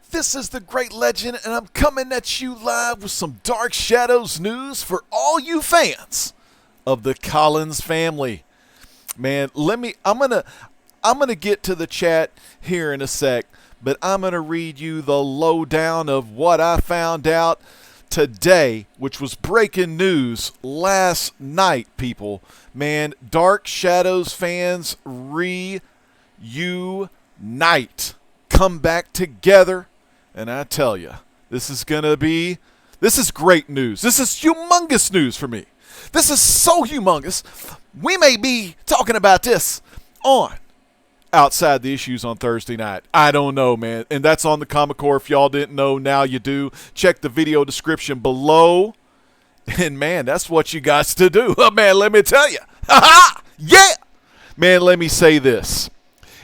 This is the Great Legend, and I'm coming at you live with some Dark Shadows news for all you fans of the Collins family. Man, I'm gonna get to the chat here in a sec, but I'm gonna read you the lowdown of what I found out today, which was breaking news last night, people. Man, Dark Shadows fans reunite. Come back together. And I tell you, this is great news. This is humongous news for me. This is so humongous. We may be talking about this on Outside the Issues on Thursday night. I don't know, man. And that's on the Comic Core. If y'all didn't know, now you do. Check the video description below. And, man, that's what you got to do. Man, let me tell you. Ha-ha! Yeah! Man, let me say this.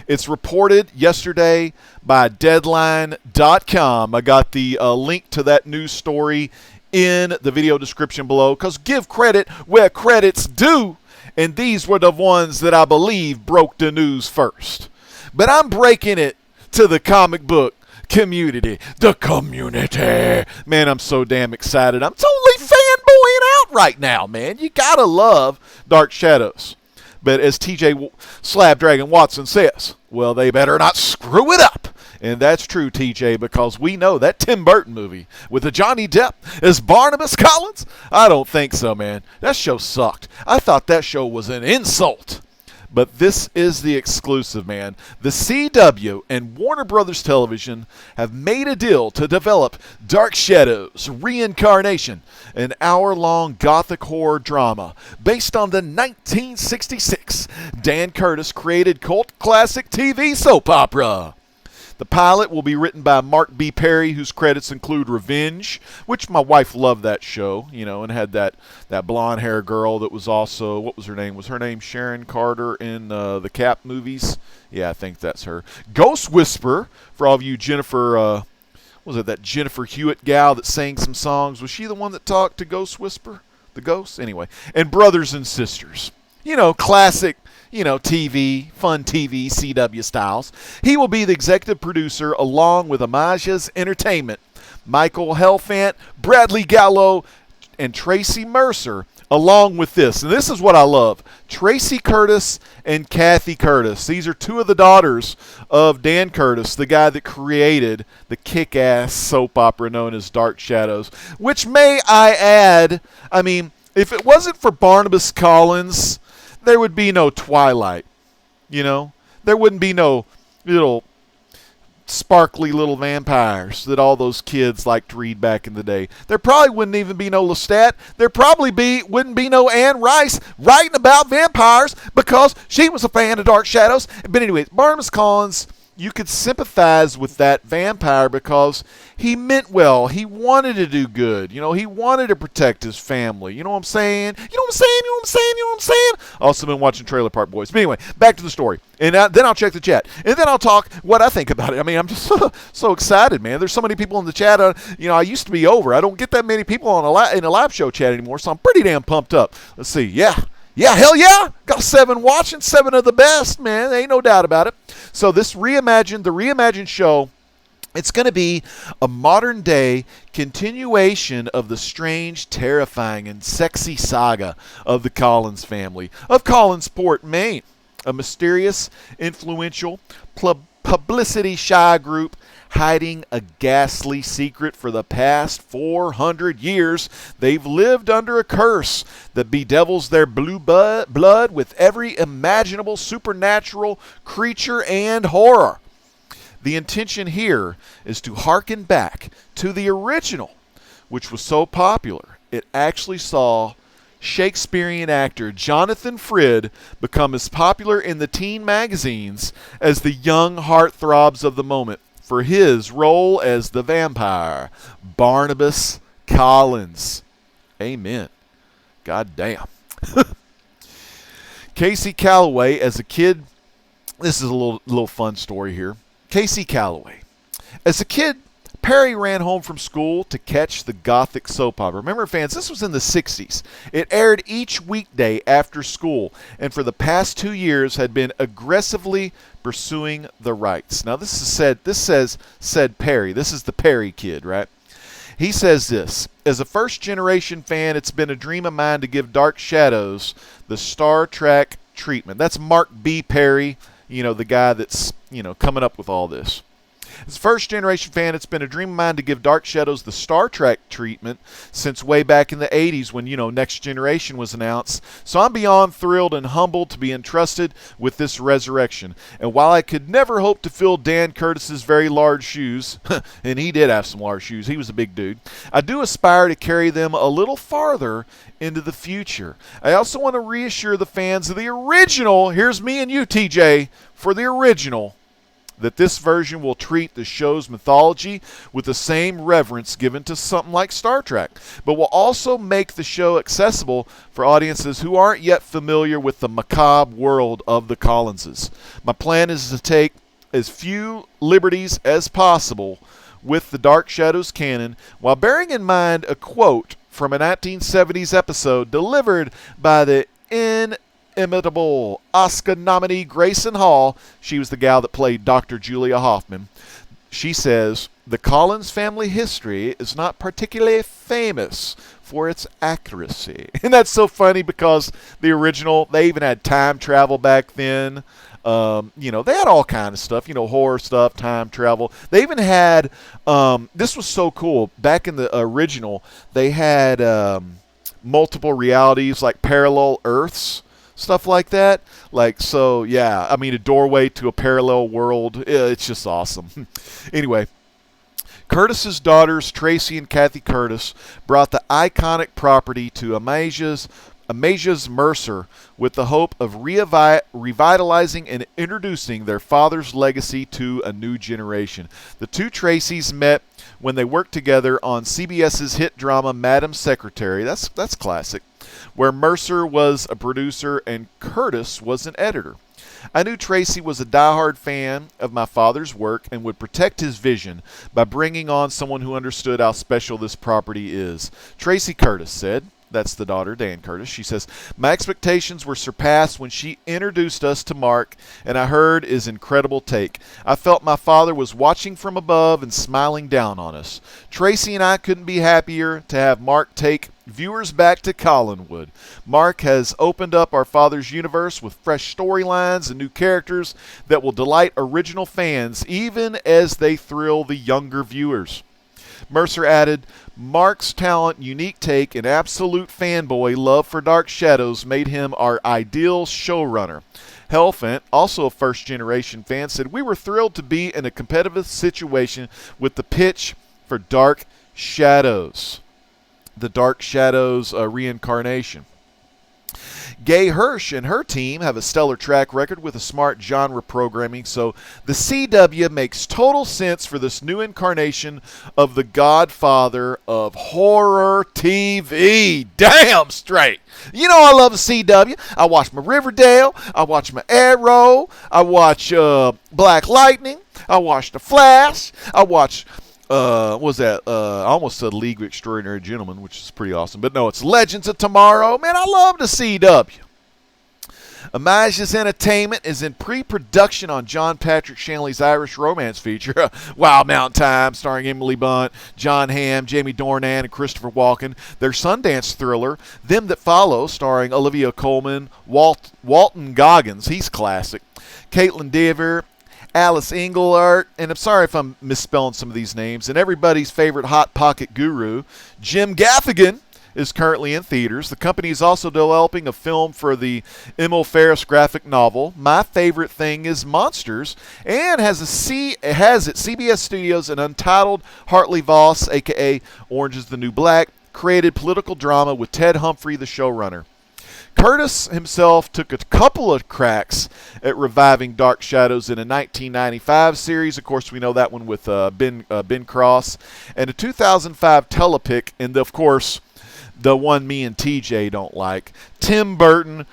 It's reported yesterday by Deadline.com. I got the link to that news story in the video description below, because give credit where credit's due, and these were the ones that I believe broke the news first. But I'm breaking it to the comic book community. The community. Man, I'm so damn excited. I'm totally fanboying out right now, man. You gotta love Dark Shadows. But as TJ Slabdragon Watson says, well, they better not screw it up. And that's true, TJ, because we know that Tim Burton movie with the Johnny Depp as Barnabas Collins, I don't think so, man. That show sucked. I thought that show was an insult. But this is the exclusive, man. The CW and Warner Brothers Television have made a deal to develop Dark Shadows Reincarnation, an hour-long Gothic horror drama based on the 1966 Dan Curtis created cult classic TV soap opera. The pilot will be written by Mark B. Perry, whose credits include Revenge, which my wife loved that show, and had that blonde hair girl that was also, what was her name? Was her name Sharon Carter in the Cap movies? Yeah, I think that's her. Ghost Whisperer, for all of you Jennifer, was it that Jennifer Hewitt gal that sang some songs? Was she the one that talked to Ghost Whisperer? The ghost? Anyway. And Brothers and Sisters. Classic, TV, fun TV, CW styles. He will be the executive producer along with Amasia's Entertainment, Michael Helfant, Bradley Gallo, and Tracy Mercer, along with this. And this is what I love. Tracy Curtis and Cathy Curtis. These are two of the daughters of Dan Curtis, the guy that created the kick-ass soap opera known as Dark Shadows, which, may I add, if it wasn't for Barnabas Collins, there would be no Twilight, There wouldn't be no little sparkly little vampires that all those kids liked to read back in the day. There probably wouldn't even be no Lestat. There probably wouldn't be no Anne Rice writing about vampires because she was a fan of Dark Shadows. But anyway, Barnabas Collins, you could sympathize with that vampire because he meant well. He wanted to do good. He wanted to protect his family. You know what I'm saying? Also been watching Trailer Park Boys. But anyway, back to the story. And then I'll check the chat. And then I'll talk what I think about it. I'm just so excited, man. There's so many people in the chat. I used to be over. I don't get that many people in a live show chat anymore, so I'm pretty damn pumped up. Let's see. Yeah, hell yeah. Got 7 watching, 7 of the best, man. There ain't no doubt about it. So the reimagined show, it's going to be a modern-day continuation of the strange, terrifying, and sexy saga of the Collins family of Collinsport, Maine. A mysterious, influential, publicity-shy group hiding a ghastly secret for the past 400 years. They've lived under a curse that bedevils their blue blood with every imaginable supernatural creature and horror. The intention here is to hearken back to the original, which was so popular, it actually saw Shakespearean actor Jonathan Frid become as popular in the teen magazines as the young heartthrobs of the moment for his role as the vampire, Barnabas Collins. Amen. God damn. Casey Calloway, as a kid, this is a little fun story here. Casey Calloway. As a kid, Perry ran home from school to catch the Gothic soap opera. Remember, fans, this was in the 60s. It aired each weekday after school, and for the past 2 years had been aggressively pursuing the rights. Now this said Perry. This is the Perry kid, right? He says this: as a first-generation fan, it's been a dream of mine to give Dark Shadows the Star Trek treatment. That's Mark B. Perry, the guy that's, coming up with all this. As a first-generation fan, it's been a dream of mine to give Dark Shadows the Star Trek treatment since way back in the 80s when, Next Generation was announced. So I'm beyond thrilled and humbled to be entrusted with this resurrection. And while I could never hope to fill Dan Curtis's very large shoes, and he did have some large shoes, he was a big dude, I do aspire to carry them a little farther into the future. I also want to reassure the fans of the original, here's me and you, TJ, for the original, that this version will treat the show's mythology with the same reverence given to something like Star Trek, but will also make the show accessible for audiences who aren't yet familiar with the macabre world of the Collinses. My plan is to take as few liberties as possible with the Dark Shadows canon, while bearing in mind a quote from a 1970s episode delivered by the inimitable Oscar nominee Grayson Hall. She was the gal that played Dr. Julia Hoffman. She says, the Collins family history is not particularly famous for its accuracy. And that's so funny because the original, they even had time travel back then. They had all kind of stuff, horror stuff, time travel. They even had, this was so cool, back in the original, they had multiple realities, like parallel Earths, stuff like that. A doorway to a parallel world. It's just awesome. Anyway, Curtis's daughters, Tracy and Cathy Curtis, brought the iconic property to Amasia's Mercer with the hope of revitalizing and introducing their father's legacy to a new generation. The two Tracys met when they worked together on CBS's hit drama Madam Secretary. That's classic, where Mercer was a producer and Curtis was an editor. I knew Tracy was a diehard fan of my father's work and would protect his vision by bringing on someone who understood how special this property is. Tracy Curtis said, that's the daughter, Dan Curtis. She says, my expectations were surpassed when she introduced us to Mark, and I heard his incredible take. I felt my father was watching from above and smiling down on us. Tracy and I couldn't be happier to have Mark take viewers back to Collinwood. Mark has opened up our father's universe with fresh storylines and new characters that will delight original fans even as they thrill the younger viewers. Mercer added, Mark's talent, unique take, and absolute fanboy love for Dark Shadows made him our ideal showrunner. Helfant, also a first-generation fan, said, we were thrilled to be in a competitive situation with the pitch for Dark Shadows. The Dark Shadows Reincarnation. Gay Hirsch and her team have a stellar track record with a smart genre programming, so the CW makes total sense for this new incarnation of the godfather of horror TV. Damn straight. I love the CW. I watch my Riverdale. I watch my Arrow. I watch Black Lightning. I watch The Flash. I watch... I almost said League of Extraordinary Gentlemen, which is pretty awesome. But no, it's Legends of Tomorrow. Man, I love the CW. Amasia's Entertainment is in pre-production on John Patrick Shanley's Irish romance feature, Wild Mountain Time, starring Emily Blunt, John Hamm, Jamie Dornan, and Christopher Walken. Their Sundance thriller, Them That Follow, starring Olivia Colman, Walton Goggins, he's classic, Caitlin Dever, Alice Englert, and I'm sorry if I'm misspelling some of these names, and everybody's favorite Hot Pocket guru, Jim Gaffigan, is currently in theaters. The company is also developing a film for the Emil Ferris graphic novel, My Favorite Thing is Monsters, and has at CBS Studios an untitled Hartley Voss, a.k.a. Orange is the New Black, created political drama with Ted Humphrey, the showrunner. Curtis himself took a couple of cracks at reviving Dark Shadows in a 1995 series. Of course, we know that one with Ben Cross. And a 2005 telepic, and of course, the one me and TJ don't like. Tim Burton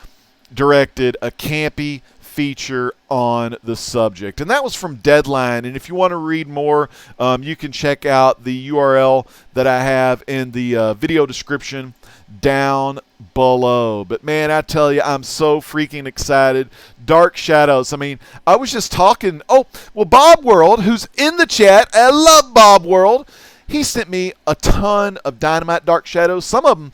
directed a campy feature on the subject. And that was from Deadline. And if you want to read more, you can check out the URL that I have in the video description down below. But man, I tell you, I'm so freaking excited. Dark Shadows. I mean, I was just talking. Oh, well, Bob World, who's in the chat. I love Bob World. He sent me a ton of Dynamite Dark Shadows. Some of them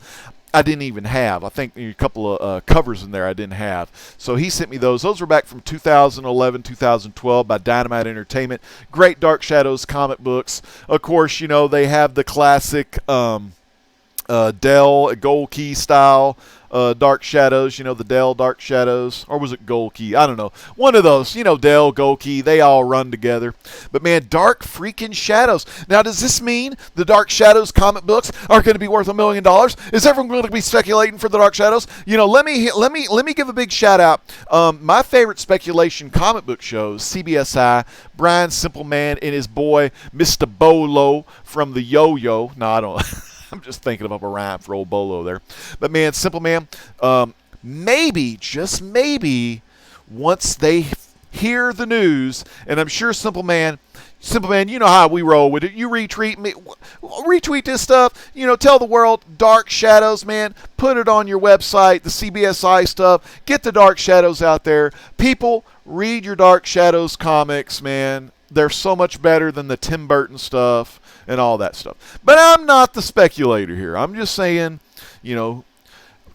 I didn't even have. I think a couple of covers in there I didn't have. So he sent me those. Those were back from 2011, 2012 by Dynamite Entertainment. Great Dark Shadows comic books. Of course, you know, they have the classic Dell Gold Key style Dark Shadows, you know, the Dell Dark Shadows, or was it Gold Key? I don't know. One of those, you know, Dell, Gold Key, they all run together. But man, Dark freaking Shadows. Now, does this mean the Dark Shadows comic books are going to be worth $1 million? Is everyone going to be speculating for the Dark Shadows? You know, let me give a big shout out. My favorite speculation comic book shows, CBSI, Brian Simpleman and his boy Mr. Bolo from the Yo-Yo. No, I don't. I'm just thinking of a rhyme for old Bolo there. But man, Simple Man, maybe, just maybe, once they hear the news, and I'm sure Simple Man, you know how we roll with it. You retweet me, retweet this stuff. You know, tell the world, Dark Shadows, man. Put it on your website, the CBSI stuff. Get the Dark Shadows out there. People, read your Dark Shadows comics, man. They're so much better than the Tim Burton stuff and all that stuff. But I'm not the speculator here. I'm just saying, you know,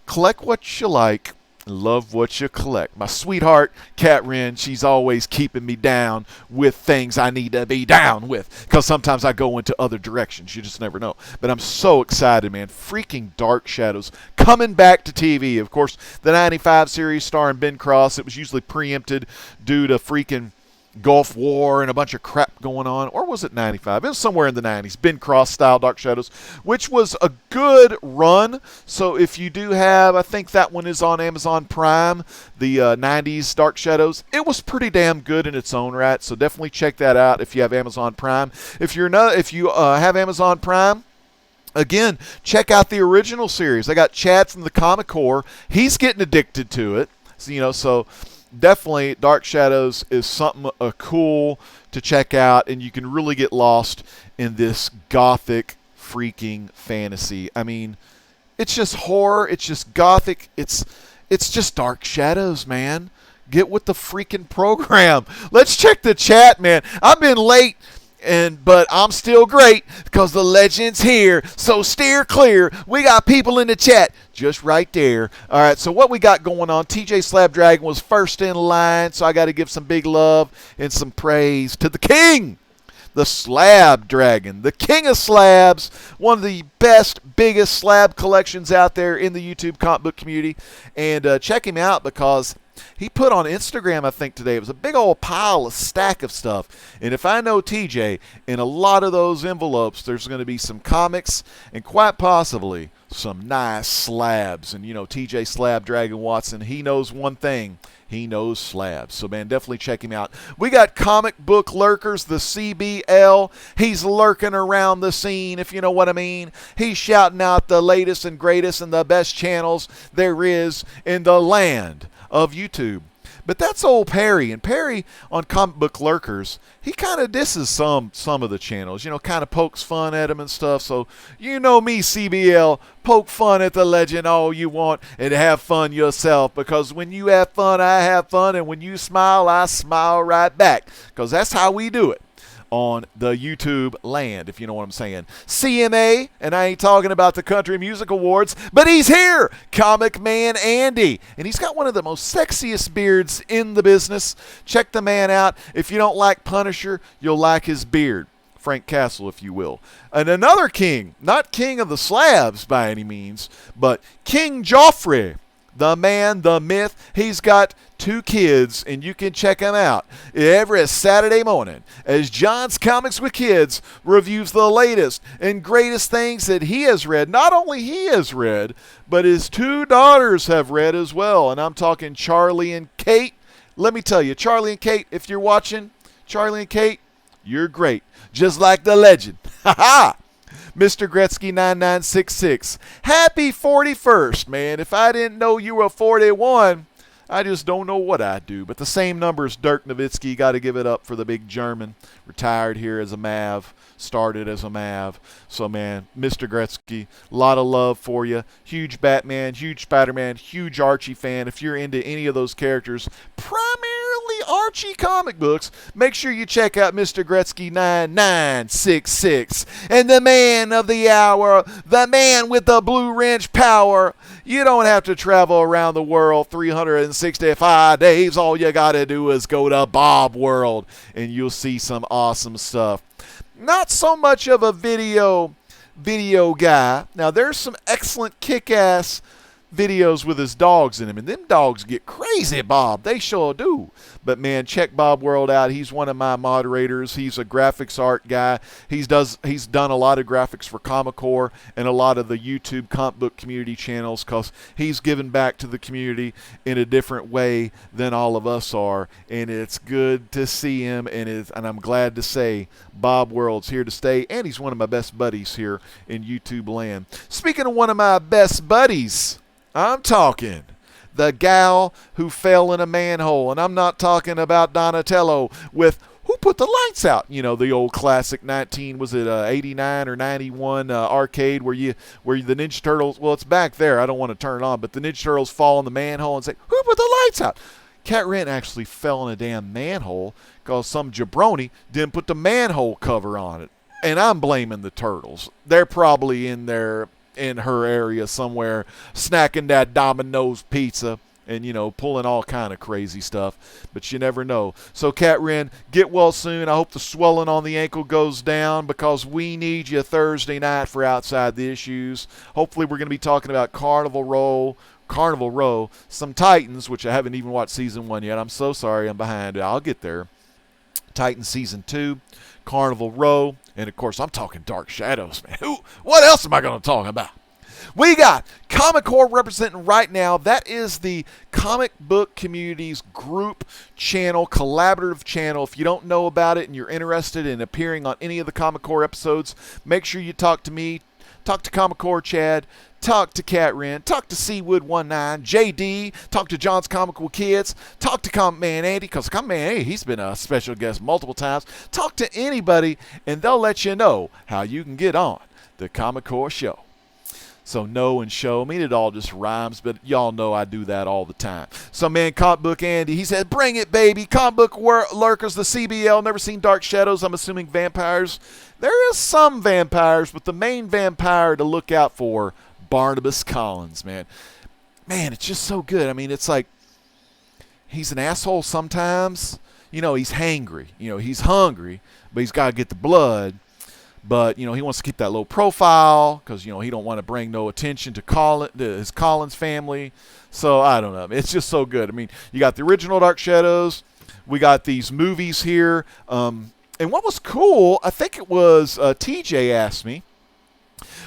collect what you like, love what you collect. My sweetheart, Cat Wren, she's always keeping me down with things I need to be down with, because sometimes I go into other directions. You just never know. But I'm so excited, man. Freaking Dark Shadows coming back to TV. Of course, the 95 series starring Ben Cross, it was usually preempted due to freaking Gulf War and a bunch of crap going on. Or was it 95? It was somewhere in the 90s. Ben Cross style Dark Shadows, which was a good run. So if you do have, I think that one is on Amazon Prime, the 90s Dark Shadows. It was pretty damn good in its own right. So definitely check that out if you have Amazon Prime. If you have Amazon Prime, again, check out the original series. I got Chad from the Comic Corps. He's getting addicted to it. So definitely Dark Shadows is something cool to check out, and you can really get lost in this gothic freaking fantasy. I mean, it's just horror, it's just gothic, it's just Dark Shadows, man. Get with the freaking program. Let's check the chat, man. I've been late, but I'm still great because the legend's here. So steer clear. We got people in the chat just right there. All right, so what we got going on? TJ Slabdragon was first in line, so I got to give some big love and some praise to the king, the Slab Dragon, the king of slabs, one of the best, biggest slab collections out there in the YouTube comic book community. And check him out because he put on Instagram, I think today, it was a big old pile, a stack of stuff. And if I know TJ, in a lot of those envelopes, there's going to be some comics and quite possibly some nice slabs. And, you know, TJ Slab Dragon Watson, he knows one thing. He knows slabs. So, man, definitely check him out. We got Comic Book Lurkers, the CBL. He's lurking around the scene, if you know what I mean. He's shouting out the latest and greatest and the best channels there is in the land of YouTube. But that's old Perry, and Perry on Comic Book Lurkers, he kind of disses some of the channels, you know, kind of pokes fun at them and stuff. So you know me, CBL, poke fun at the legend all you want and have fun yourself, because when you have fun, I have fun, and when you smile, I smile right back, because that's how we do it on the YouTube land, if you know what I'm saying. CMA, and I ain't talking about the Country Music Awards, but he's here, Comic Man Andy, and he's got one of the most sexiest beards in the business. Check the man out. If you don't like Punisher, you'll like his beard. Frank Castle, if you will. And another king, not king of the slabs by any means, but King Joffrey, the man, the myth. He's got 2 kids, and you can check him out every Saturday morning as John's Comics with Kids reviews the latest and greatest things that he has read. Not only he has read, but his 2 daughters have read as well. And I'm talking Charlie and Kate. Let me tell you, Charlie and Kate, if you're watching, Charlie and Kate, you're great. Just like the legend. Ha ha! Mr. Gretzky 9966. Happy 41st, man. If I didn't know you were 41, I just don't know what I'd do. But the same number as Dirk Nowitzki, got to give it up for the big German. Retired here as a Mav, started as a Mav. So, man, Mr. Gretzky, a lot of love for you. Huge Batman, huge Spider-Man, huge Archie fan. If you're into any of those characters, primarily Archie comic books, make sure you check out Mr. Gretzky 9966. And the man of the hour, the man with the blue wrench power. You don't have to travel around the world 365 days. All you got to do is go to Bob World, and you'll see some awesome stuff. Not so much of a video guy. Now, there's some excellent kick-ass videos with his dogs in him, and them dogs get crazy, Bob. They sure do. But man, check Bob World out. He's one of my moderators. He's a graphics art guy. He's done a lot of graphics for Comic Core and a lot of the YouTube comic book community channels, because he's given back to the community in a different way than all of us are, and it's good to see him, and I'm glad to say Bob World's here to stay, and he's one of my best buddies here in YouTube land. Speaking of one of my best buddies, I'm talking the gal who fell in a manhole. And I'm not talking about Donatello with Who Put the Lights Out? You know, the old classic 89 or 91 arcade where the Ninja Turtles, well, it's back there. I don't want to turn it on, but the Ninja Turtles fall in the manhole and say, who put the lights out? Cat Wren actually fell in a damn manhole because some jabroni didn't put the manhole cover on it. And I'm blaming the Turtles. They're probably in her area somewhere snacking that Domino's pizza and, you know, pulling all kind of crazy stuff. But you never know. So, Cat Wren, get well soon. I hope the swelling on the ankle goes down, because we need you Thursday night for Outside the Issues. Hopefully we're going to be talking about Carnival Row, some Titans, which I haven't even watched season 1 yet. I'm so sorry I'm behind. I'll get there. Titans season 2, Carnival Row, and of course I'm talking Dark Shadows, man. What else am I going to talk about? We got Comic Core representing right now. That is the comic book community's group channel, collaborative channel. If you don't know about it and you're interested in appearing on any of the Comic Core episodes, make sure you talk to me, talk to Comic Core Chad, talk to Cat Wren, talk to Seawood19, JD, talk to John's Comical Kids, talk to Comic Man Andy, because Comic Man Andy, he's been a special guest multiple times. Talk to anybody, and they'll let you know how you can get on the Comic Core show. So know and show. I mean, it all just rhymes, but y'all know I do that all the time. So, man, Comic Book Andy, he said, bring it, baby. Comic Book Lurkers, the CBL, never seen Dark Shadows. I'm assuming vampires. There is some vampires, but the main vampire to look out for, Barnabas Collins, man. Man, it's just so good. I mean, it's like he's an asshole sometimes. You know, he's hangry. You know, he's hungry, but he's got to get the blood. But, you know, he wants to keep that low profile because, you know, he don't want to bring no attention to his Collins family. So, I don't know. It's just so good. I mean, you got the original Dark Shadows. We got these movies here. And what was cool, I think it was TJ asked me,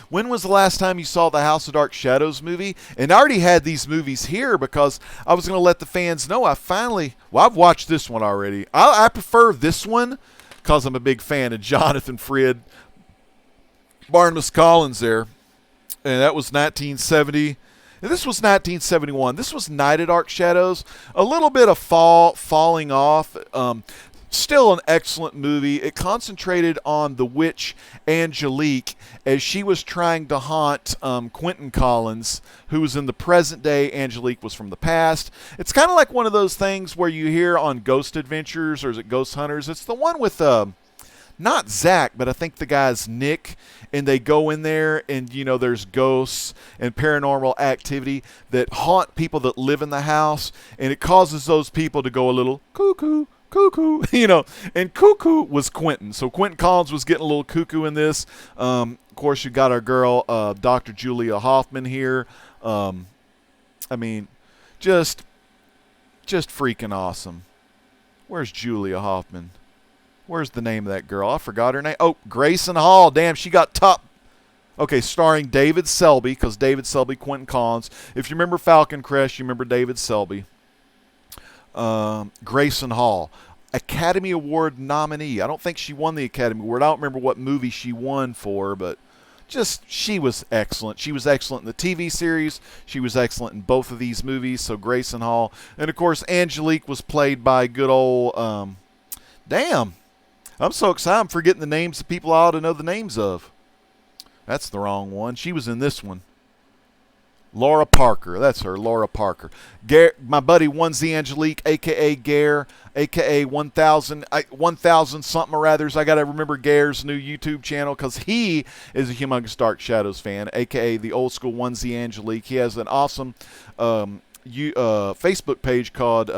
when was the last time you saw the House of Dark Shadows movie? And I already had these movies here because I was going to let the fans know I've watched this one already. I prefer this one because I'm a big fan of Jonathan Frid, Barnabas Collins there. And that was 1970. And this was 1971. This was Night of Dark Shadows. A little bit of falling off. Still an excellent movie. It concentrated on the witch Angelique as she was trying to haunt Quentin Collins, who was in the present day. Angelique was from the past. It's kind of like one of those things where you hear on Ghost Adventures, or is it Ghost Hunters? It's the one with not Zach, but I think the guy's Nick, and they go in there and, you know, there's ghosts and paranormal activity that haunt people that live in the house, and it causes those people to go a little cuckoo, you know, and cuckoo was Quentin. So Quentin Collins was getting a little cuckoo in this. Of course, you got our girl, Dr. Julia Hoffman here. I mean, just freaking awesome. Where's Julia Hoffman? Where's the name of that girl? I forgot her name. Oh, Grayson Hall. Damn, she got top. Okay, starring David Selby, because David Selby, Quentin Collins. If you remember Falcon Crest, you remember David Selby. Grayson Hall, Academy Award nominee. I don't think she won the Academy Award. I don't remember what movie she won for, but she was excellent. She was excellent in the TV series. She was excellent in both of these movies. So Grayson Hall, and of course Angelique was played by good old damn. I'm so excited. I'm forgetting the names of people I ought to know the names of. That's the wrong one. She was in this one. Laura Parker. That's her, Laura Parker. My buddy Onesie Angelique, a.k.a. Gare, a.k.a. 1000 something or others. I got to remember Gare's new YouTube channel because he is a humongous Dark Shadows fan, a.k.a. the old school Onesie Angelique. He has an awesome Facebook page called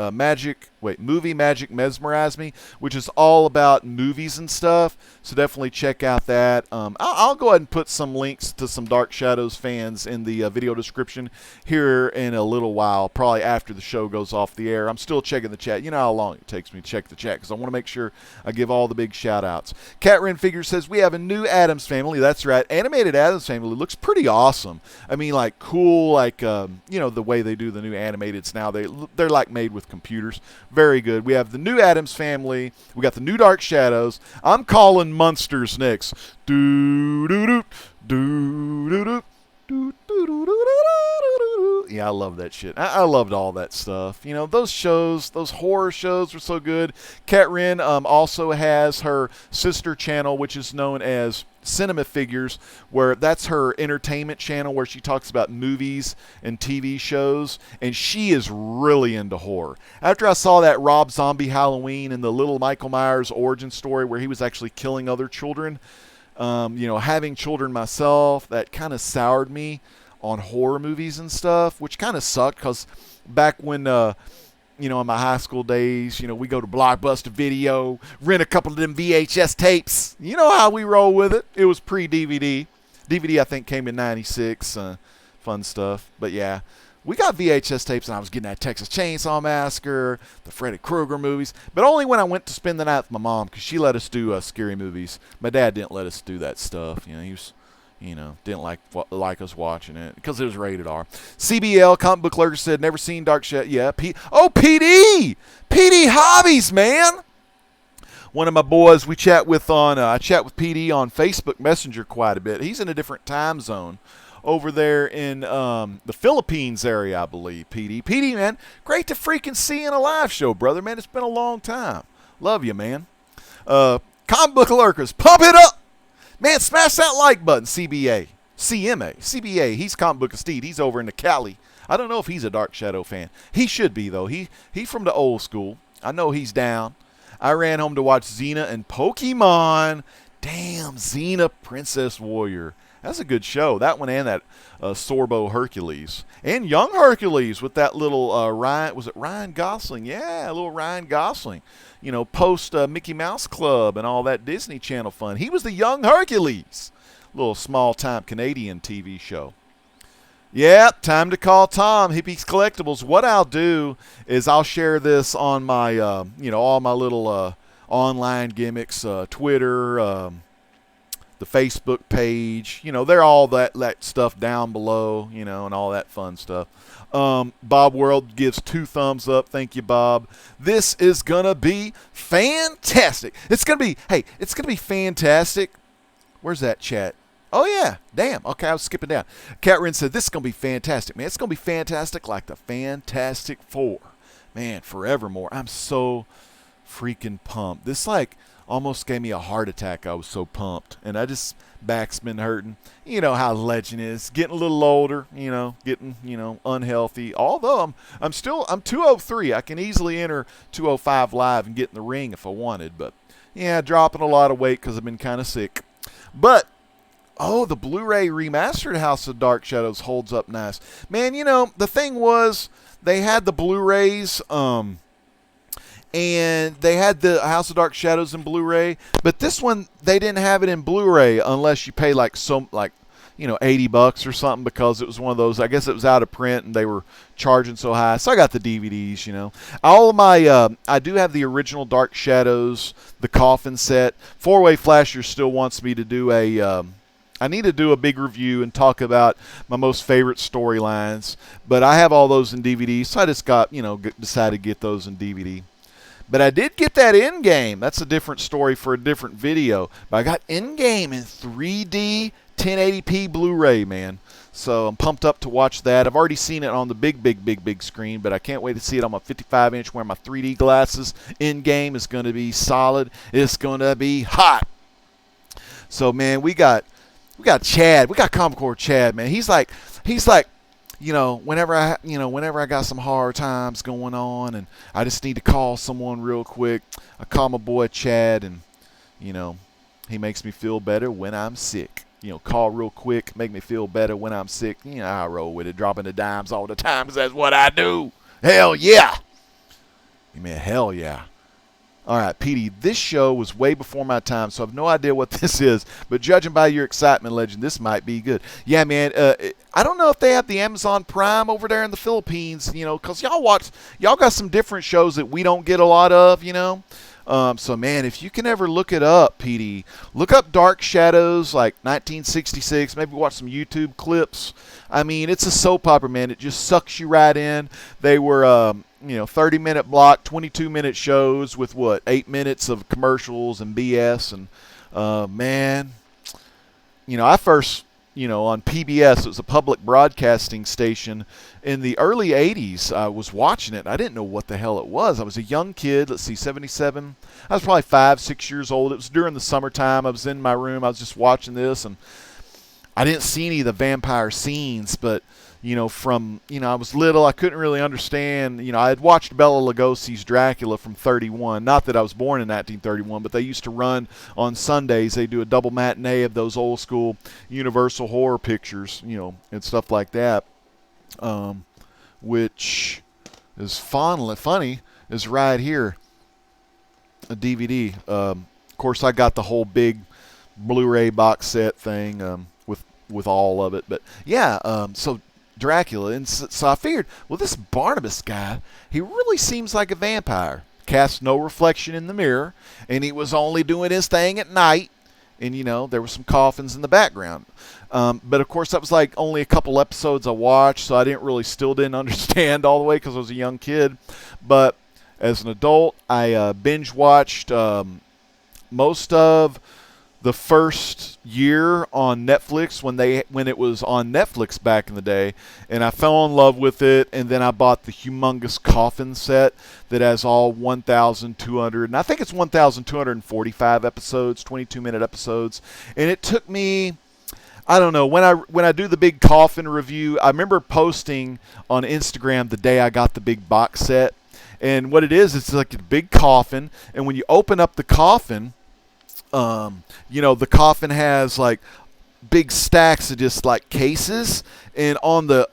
Movie Magic Mesmerize Me, which is all about movies and stuff. So definitely check out that. I'll go ahead and put some links to some Dark Shadows fans in the video description here in a little while, probably after the show goes off the air. I'm still checking the chat. You know how long it takes me to check the chat because I want to make sure I give all the big shout outs. Cat Ren Figure says, we have a new Addams Family. That's right. Animated Addams Family looks pretty awesome. I mean, like cool, like, the way they do the new animateds now. They're like made with computers. Very good. We have the new Addams Family. We got the new Dark Shadows. I'm calling Monsters next. Yeah, I love that shit. I loved all that stuff. You know, those shows, those horror shows were so good. Cat Ren also has her sister channel, which is known as Cinema Figures, where that's her entertainment channel where she talks about movies and TV shows, and she is really into horror. After I saw that Rob Zombie Halloween and the little Michael Myers origin story where he was actually killing other children, having children myself, that kind of soured me on horror movies and stuff, which kind of sucked because back when in my high school days, we go to Blockbuster Video, rent a couple of them VHS tapes. You know how we roll with it. It was pre-DVD. DVD, I think, came in 96. Fun stuff. But, yeah, we got VHS tapes, and I was getting that Texas Chainsaw Massacre, the Freddy Krueger movies, but only when I went to spend the night with my mom because she let us do scary movies. My dad didn't let us do that stuff. He was... didn't like us watching it because it was rated R. CBL, Comic Book Lurker said, never seen Dark Shadow. Yeah, PD! PD Hobbies, man! One of my boys I chat with PD on Facebook Messenger quite a bit. He's in a different time zone over there in the Philippines area, I believe, PD. PD, man, great to freaking see you in a live show, brother, man. It's been a long time. Love you, man. Comic Book Lurkers, pump it up! Man, smash that like button, CBA. He's Comic Book of Steed. He's over in the Cali. I don't know if he's a Dark Shadow fan. He should be, though. He's from the old school. I know he's down. I ran home to watch Xena and Pokemon. Damn, Xena Princess Warrior. That's a good show. That one and that Sorbo Hercules. And young Hercules with that little Ryan. Was it Ryan Gosling? Yeah, a little Ryan Gosling. Post Mickey Mouse Club and all that Disney Channel fun. He was the young Hercules. Little small-time Canadian TV show. Yep, time to call Tom, Hippies Collectibles. What I'll do is I'll share this on my, all my little online gimmicks, Twitter, the Facebook page. They're all that stuff down below, and all that fun stuff. Bob World gives 2 thumbs up. Thank you, Bob. This is going to be fantastic. It's going to be fantastic. Where's that chat? Oh, yeah. Damn. Okay, I was skipping down. Cat Ren said, this is going to be fantastic, man. It's going to be fantastic like the Fantastic Four. Man, forevermore. I'm so freaking pumped. This, almost gave me a heart attack. I was so pumped. And back's been hurting. You know how Legend is. Getting a little older, getting, unhealthy. Although I'm 203. I can easily enter 205 live and get in the ring if I wanted. But, yeah, dropping a lot of weight because I've been kind of sick. But, the Blu-ray remastered House of Dark Shadows holds up nice. Man, the thing was, they had the Blu-rays, and they had the House of Dark Shadows in Blu-ray, but this one, they didn't have it in Blu-ray unless you pay $80 or something because it was one of those, I guess it was out of print and they were charging so high. So I got the DVDs, All of my, I do have the original Dark Shadows, the Coffin set. 4-Way Flasher still wants me to do I need to do a big review and talk about my most favorite storylines, but I have all those in DVD, so I just decided to get those in DVD. But I did get that Endgame. That's a different story for a different video. But I got Endgame in 3D 1080p Blu-ray, man. So I'm pumped up to watch that. I've already seen it on the big screen, but I can't wait to see it on my 55-inch wearing my 3D glasses. In-game is going to be solid. It's going to be hot. So, man, we got Chad. We got Comic Core Chad, man. He's like, whenever I got some hard times going on and I just need to call someone real quick, I call my boy Chad, and, he makes me feel better when I'm sick. Call real quick, make me feel better when I'm sick. I roll with it, dropping the dimes all the time, 'cause that's what I do. Hell yeah. Man, hell yeah. All right, Petey, this show was way before my time, so I have no idea what this is. But judging by your excitement, Legend, this might be good. Yeah, man, I don't know if they have the Amazon Prime over there in the Philippines, because y'all got some different shows that we don't get a lot of, So, man, if you can ever look it up, Petey, look up Dark Shadows, like 1966. Maybe watch some YouTube clips. I mean, it's a soap opera, man. It just sucks you right in. They were, 30-minute block, 22-minute shows with, 8 minutes of commercials and BS. And, man, I first, on PBS, it was a public broadcasting station. In the early 80s, I was watching it. I didn't know what the hell it was. I was a young kid. Let's see, 77. I was probably 5, 6 years old. It was during the summertime. I was in my room. I was just watching this, and I didn't see any of the vampire scenes, but, I was little. I couldn't really understand. I had watched Bela Lugosi's Dracula from 31. Not that I was born in 1931, but they used to run on Sundays. They do a double matinee of those old school Universal horror pictures, and stuff like that. Which is funny is right here, a DVD. Of course, I got the whole big Blu-ray box set thing with all of it. But yeah, so Dracula, and so I figured, well, this Barnabas guy, he really seems like a vampire. Casts no reflection in the mirror, and he was only doing his thing at night. And, there were some coffins in the background. But, of course, that was like only a couple episodes I watched, so I still didn't understand all the way because I was a young kid. But as an adult, I binge-watched most of the first year on Netflix when it was on Netflix back in the day, and I fell in love with it. And then I bought the humongous coffin set that has all 1,200, and I think it's 1,245 episodes, 22-minute episodes. And it took me, I don't know, when I do the big coffin review, I remember posting on Instagram the day I got the big box set. And what it is, it's like a big coffin, and when you open up the coffin, the coffin has like big stacks of just like cases, and on the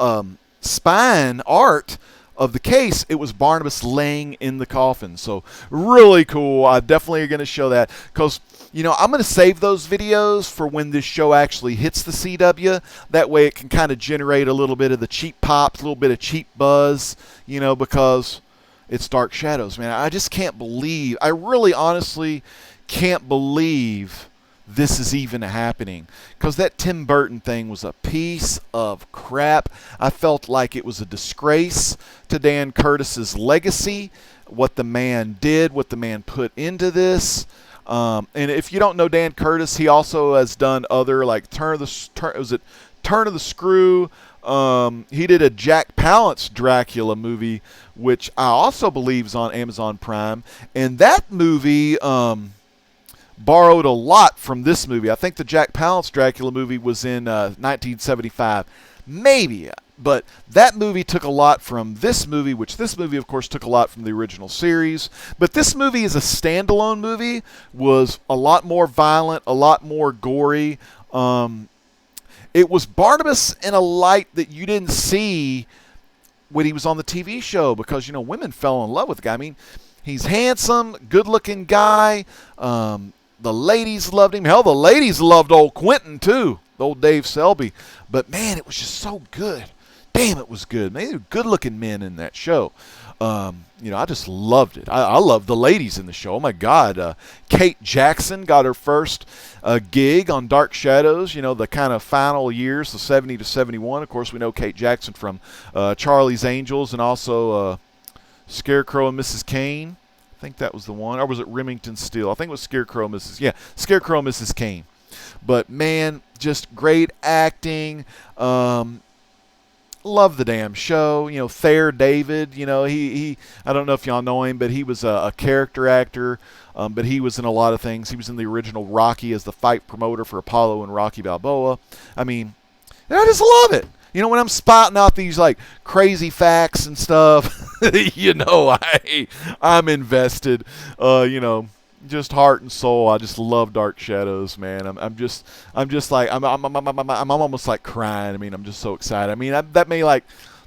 spine art of the case, it was Barnabas laying in the coffin. So really cool. I definitely are going to show that because, I'm going to save those videos for when this show actually hits the CW. That way it can kind of generate a little bit of the cheap pops, a little bit of cheap buzz, because it's Dark Shadows, man. I just can't believe, I really honestly can't believe this is even happening, because that Tim Burton thing was a piece of crap. I felt like it was a disgrace to Dan Curtis's legacy, what the man did, what the man put into this. And if you don't know Dan Curtis, he also has done other like Turn of the Screw. He did a Jack Palance Dracula movie, which I also believe is on Amazon Prime, and that movie borrowed a lot from this movie. I think the Jack Palance Dracula movie was in 1975, maybe, but that movie took a lot from this movie, which this movie, of course, took a lot from the original series. But this movie as a standalone movie was a lot more violent, a lot more gory. It was Barnabas in a light that you didn't see when he was on the TV show, because, women fell in love with the guy. I mean, he's handsome, good-looking guy. The ladies loved him. Hell, the ladies loved old Quentin, too, old Dave Selby. But, man, it was just so good. Damn, it was good. Man, they were good-looking men in that show. I just loved it. I loved the ladies in the show. Oh, my God. Kate Jackson got her first gig on Dark Shadows, the kind of final years, the 70 to 71. Of course, we know Kate Jackson from Charlie's Angels, and also Scarecrow and Mrs. Kane. I think that was the one. Or was it Remington Steele? I think it was Scarecrow and Mrs. Kane. But, man, just great acting. Love the damn show. You know, Thayer David, you know, he I don't know if y'all know him, but he was a character actor, but he was in a lot of things. He was in the original Rocky as the fight promoter for Apollo and Rocky Balboa. I mean, I just love it. You know, when I'm spotting out these, like, crazy facts and stuff, you know, I'm invested. You know, just heart and soul. I just love Dark Shadows, man. I'm just like I'm almost like crying. I mean, I'm just so excited. I mean, that may like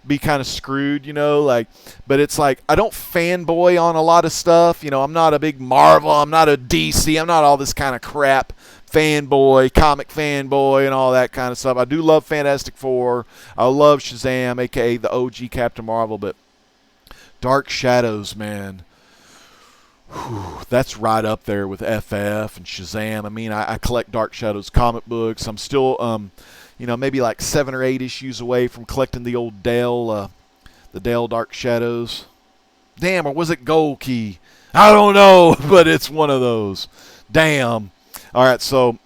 be kind of screwed, you know, like, but it's like I don't fanboy on a lot of stuff. You know, I'm not a big Marvel. I'm not a DC. I'm not all this kind of crap fanboy, comic fanboy, and all that kind of stuff. I do love Fantastic Four. I love Shazam, aka the OG Captain Marvel, but Dark Shadows, man. Whew, that's right up there with FF and Shazam. I mean, I collect Dark Shadows comic books. I'm still, you know, maybe like 7 or 8 issues away from collecting the old Dell, the Dell Dark Shadows. Damn, or was it Gold Key? I don't know, but it's one of those. Damn. All right, so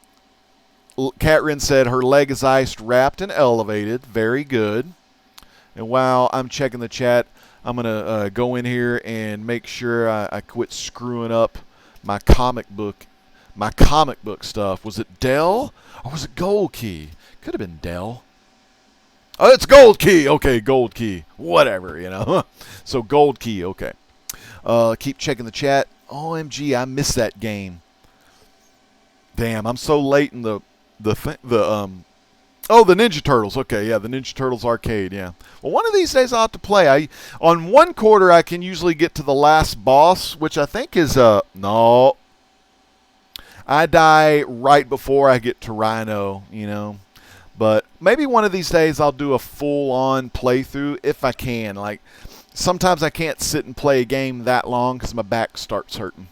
Catrin said her leg is iced, wrapped, and elevated. Very good. And while I'm checking the chat, I'm going to go in here and make sure I quit screwing up my comic book stuff. Was it Dell or was it Gold Key? Could have been Dell. Oh, it's Gold Key. Okay, Gold Key. Whatever, you know. So Gold Key, okay. Keep checking the chat. OMG, I missed that game. Damn, I'm so late in the Ninja Turtles. Okay, yeah, the Ninja Turtles arcade, yeah. Well, one of these days I'll have to play. On one quarter, I can usually get to the last boss, which I think is, no. I die right before I get to Rhino, you know. But maybe one of these days I'll do a full-on playthrough if I can. Like, sometimes I can't sit and play a game that long because my back starts hurting.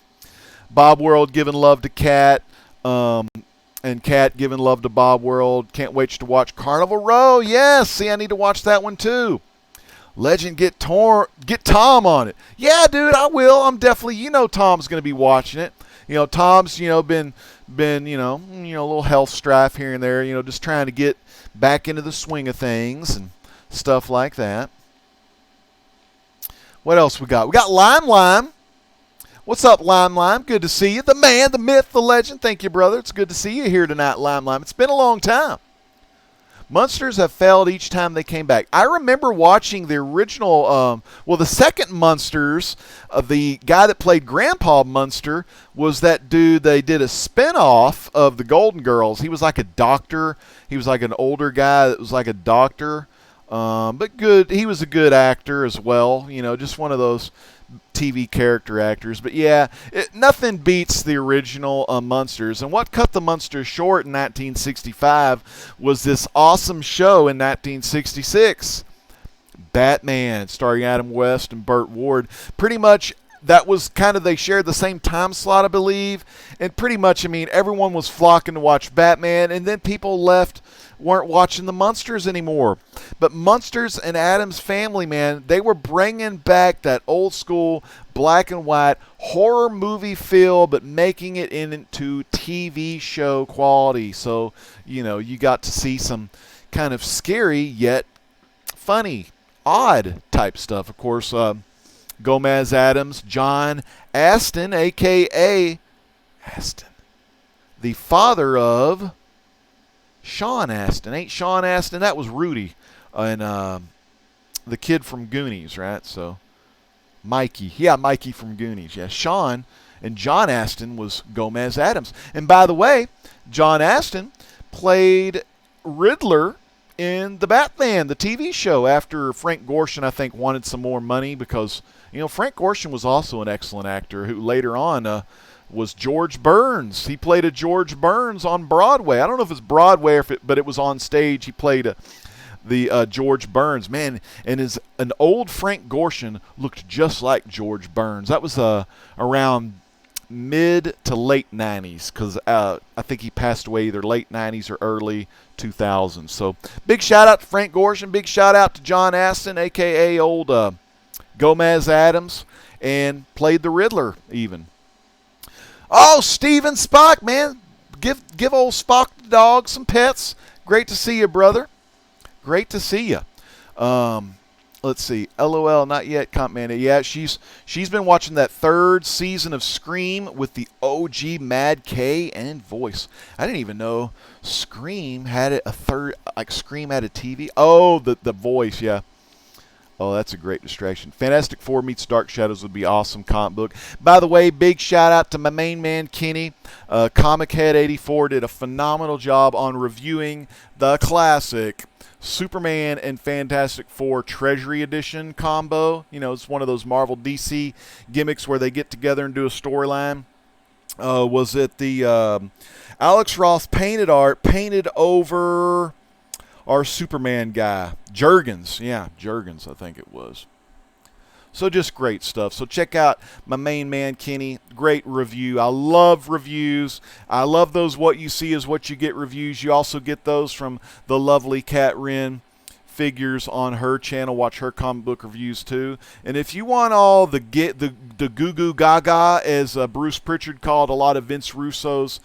Bob World giving love to Cat. And Cat giving love to Bob World. Can't wait to watch Carnival Row. Yes, see, I need to watch that one too. Legend, get Tom on it. Yeah, dude, I will. I'm definitely, you know, Tom's going to be watching it. You know, Tom's, you know, been, you know, a little health strife here and there. You know, just trying to get back into the swing of things and stuff like that. What else we got? We got Lime. What's up, Lime? Good to see you. The man, the myth, the legend. Thank you, brother. It's good to see you here tonight, Lime. It's been a long time. Munsters have failed each time they came back. I remember watching the original, the second Munsters. The guy that played Grandpa Munster was that dude. They did a spinoff of the Golden Girls. He was like a doctor. He was like an older guy that was like a doctor. But good. He was a good actor as well. You know, just one of those TV character actors. But yeah, nothing beats the original Munsters. And what cut the Munsters short in 1965 was this awesome show in 1966, Batman, starring Adam West and Burt Ward. Pretty much that was kind of, they shared the same time slot, I believe. And pretty much, I mean, everyone was flocking to watch Batman, and then people weren't watching the Munsters anymore. But Munsters and Addams Family, man, they were bringing back that old school black and white horror movie feel, but making it into TV show quality. So, you know, you got to see some kind of scary yet funny, odd type stuff. Of course, Gomez Addams, John Astin, a.k.a. Astin, the father of Sean Astin. Ain't Sean Astin? That was Rudy and the kid from Goonies, right? So Mikey. Yeah, Mikey from Goonies. Yeah, Sean and John Astin was Gomez Addams. And by the way, John Astin played Riddler in the Batman, the TV show, after Frank Gorshin, I think, wanted some more money because, you know, Frank Gorshin was also an excellent actor who later on was George Burns. He played a George Burns on Broadway. I don't know if it's Broadway, but it was on stage. He played the George Burns. Man, and an old Frank Gorshin looked just like George Burns. That was around mid to late 90s because I think he passed away either late 90s or early 2000s. So big shout out to Frank Gorshin. Big shout out to John Astin, a.k.a. old Gomez Addams, and played the Riddler even. Oh, Steven Spock, man. give old Spock the dog some pets. Great to see you, brother. Great to see you. Let's see. LOL, not yet. Comp Man. Yeah, she's been watching that 3rd season of Scream with the OG Mad K and voice. I didn't even know Scream had a third, like Scream had a TV. Oh, the voice, yeah. Oh, that's a great distraction. Fantastic Four meets Dark Shadows would be awesome comic book. By the way, big shout out to my main man, Kenny. Comic Head 84 did a phenomenal job on reviewing the classic Superman and Fantastic Four Treasury Edition combo. You know, it's one of those Marvel DC gimmicks where they get together and do a storyline. Was it the Alex Ross painted over our Superman guy, Jurgens. Yeah, Jurgens, I think it was. So just great stuff. So check out my main man, Kenny. Great review. I love reviews. I love those what you see is what you get reviews. You also get those from the lovely Kat Wren Figures on her channel. Watch her comic book reviews too. And if you want all the goo goo gaga, as Bruce Pritchard called a lot of Vince Russo's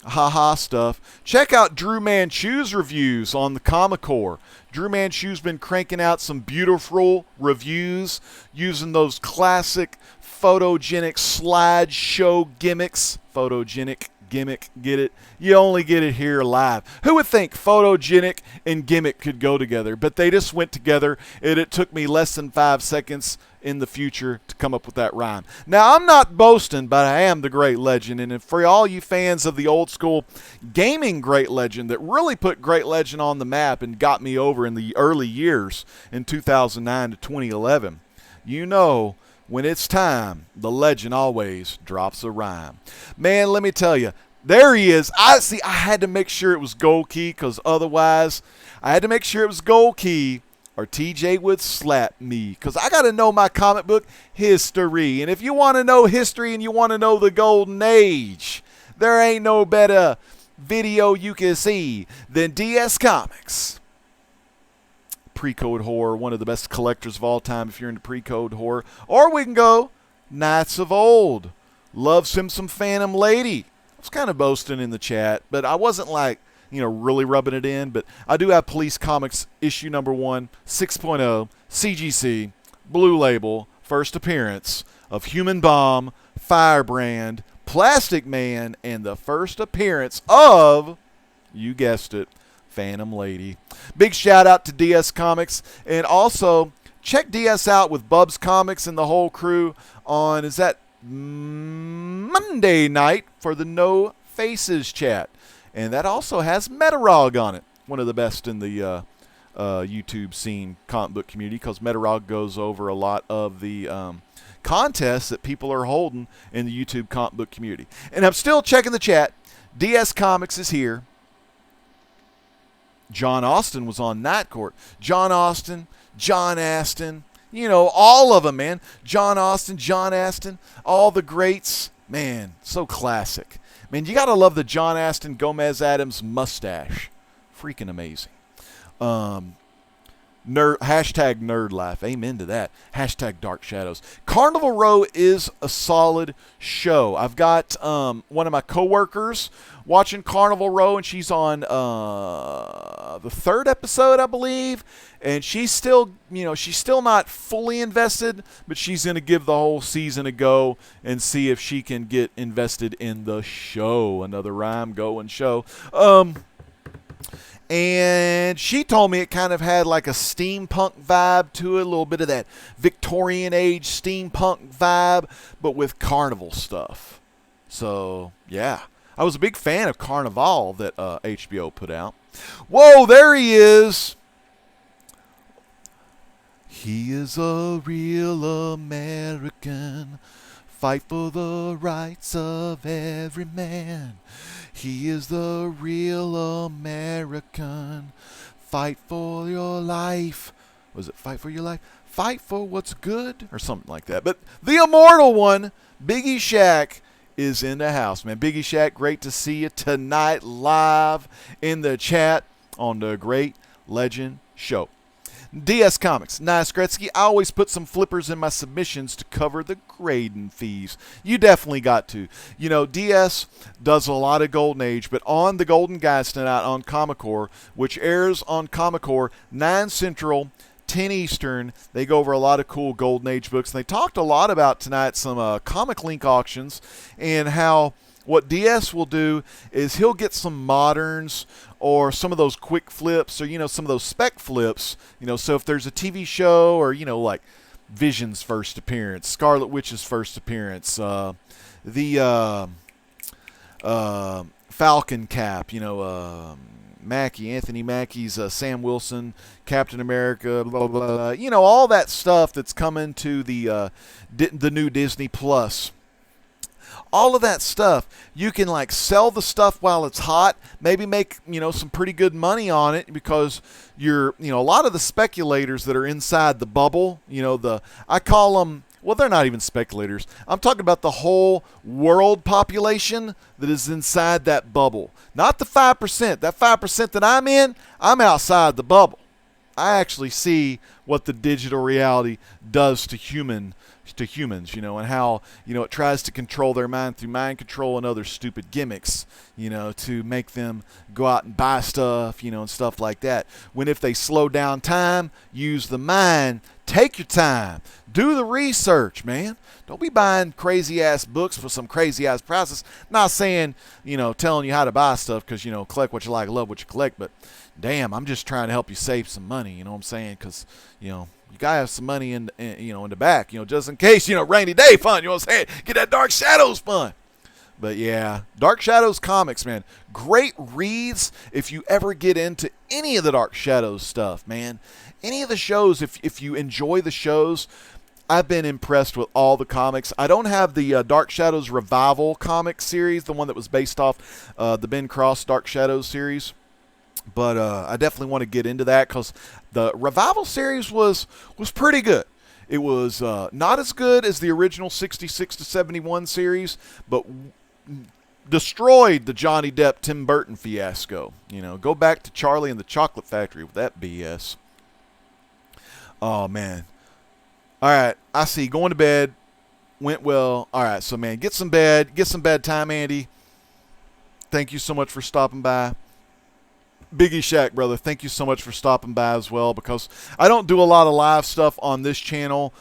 haha stuff, check out Drew Manchu's reviews on the Comic Core. Drew Manchu's been cranking out some beautiful reviews using those classic photogenic slideshow gimmicks. Photogenic gimmick, get it? You only get it here live. Who would think photogenic and gimmick could go together? But they just went together, and it took me less than 5 seconds in the future to come up with that rhyme. Now, I'm not boasting, but I am the great legend. And for all you fans of the old school gaming great legend that really put great legend on the map and got me over in the early years in 2009 to 2011, you know when it's time, the legend always drops a rhyme. Man, let me tell you, there he is. I had to make sure it was Gold Key, because otherwise I had to make sure it was Gold Key or TJ would slap me, because I got to know my comic book history. And if you want to know history and you want to know the golden age, there ain't no better video you can see than DS Comics. Pre-code horror, one of the best collectors of all time if you're into pre-code horror. Or we can go Knights of Old. Love some Phantom Lady. I was kind of boasting in the chat, but I wasn't like, really rubbing it in. But I do have Police Comics issue number 1, 6.0, CGC, Blue Label, first appearance of Human Bomb, Firebrand, Plastic Man, and the first appearance of, you guessed it, Phantom Lady. Big shout out to DS Comics, and also check DS out with Bubs Comics and the whole crew on, is that Monday night for the No Faces chat. And that also has Metarog on it, one of the best in the YouTube scene comic book community, because Metarog goes over a lot of the contests that people are holding in the YouTube comic book community. And I'm still checking the chat. DS Comics is here. John Austin was on Night Court. John Austin, John Aston, all of them, man. John Austin, John Aston, all the greats. Man, so classic. Man, you got to love the John Aston Gomez Adams mustache. Freaking amazing. Hashtag nerd life. Amen to that. Hashtag dark shadows. Carnival Row is a solid show. I've got one of my coworkers watching Carnival Row, and she's on the 3rd episode, I believe. And she's still, she's still not fully invested, but she's going to give the whole season a go and see if she can get invested in the show. Another rhyme going show. And she told me it kind of had like a steampunk vibe to it, a little bit of that Victorian age steampunk vibe, but with carnival stuff. So, yeah. I was a big fan of Carnival that HBO put out. Whoa, there he is. He is a real American. Fight for the rights of every man. He is the real American. Fight for your life. Was it fight for your life? Fight for what's good? Or something like that. But the immortal one, Biggie Shaq, is in the house, man. Biggie Shaq, great to see you tonight live in the chat on the Great Legend Show. DS Comics. Nice, Gretzky. I always put some flippers in my submissions to cover the grading fees. You definitely got to. You know, DS does a lot of Golden Age, but on the Golden Guys tonight on Comicore, which airs on Comicore 9 Central, 10 Eastern, they go over a lot of cool Golden Age books. And they talked a lot about tonight some Comic Link auctions and how what DS will do is he'll get some moderns or some of those quick flips or, you know, some of those spec flips. You know, so if there's a TV show or, you know, like Vision's first appearance, Scarlet Witch's first appearance, the Falcon Cap, you know, Anthony Mackie's Sam Wilson, Captain America, blah, blah, blah. You know, all that stuff that's coming to the new Disney Plus. All of that stuff, you can like sell the stuff while it's hot, maybe make, you know, some pretty good money on it because you're, you know, a lot of the speculators that are inside the bubble, you know, I call them, well, they're not even speculators. I'm talking about the whole world population that is inside that bubble. Not the 5%. That 5% that I'm in, I'm outside the bubble. I actually see what the digital reality does to humans, you know, and how, you know, it tries to control their mind through mind control and other stupid gimmicks, you know, to make them go out and buy stuff, you know, and stuff like that. When if they slow down time, use the mind, take your time, do the research, man. Don't be buying crazy-ass books for some crazy-ass prices. Not saying, you know, telling you how to buy stuff because, you know, collect what you like, love what you collect, but damn, I'm just trying to help you save some money, you know what I'm saying? Because, you know, you gotta have some money in the back, you know, just in case, you know, rainy day fun, you know what I'm saying? Get that Dark Shadows fun. But yeah, Dark Shadows comics, man, great reads if you ever get into any of the Dark Shadows stuff, man. Any of the shows, if you enjoy the shows, I've been impressed with all the comics. I don't have the Dark Shadows Revival comic series, the one that was based off the Ben Cross Dark Shadows series. But I definitely want to get into that because the Revival series was pretty good. It was not as good as the original 66 to 71 series, but destroyed the Johnny Depp Tim Burton fiasco. You know, go back to Charlie and the Chocolate Factory with that BS. Oh, man. All right, I see. Going to bed went well. All right, so, man, get some bedtime, Andy. Thank you so much for stopping by. Biggie Shack, brother, thank you so much for stopping by as well, because I don't do a lot of live stuff on this channel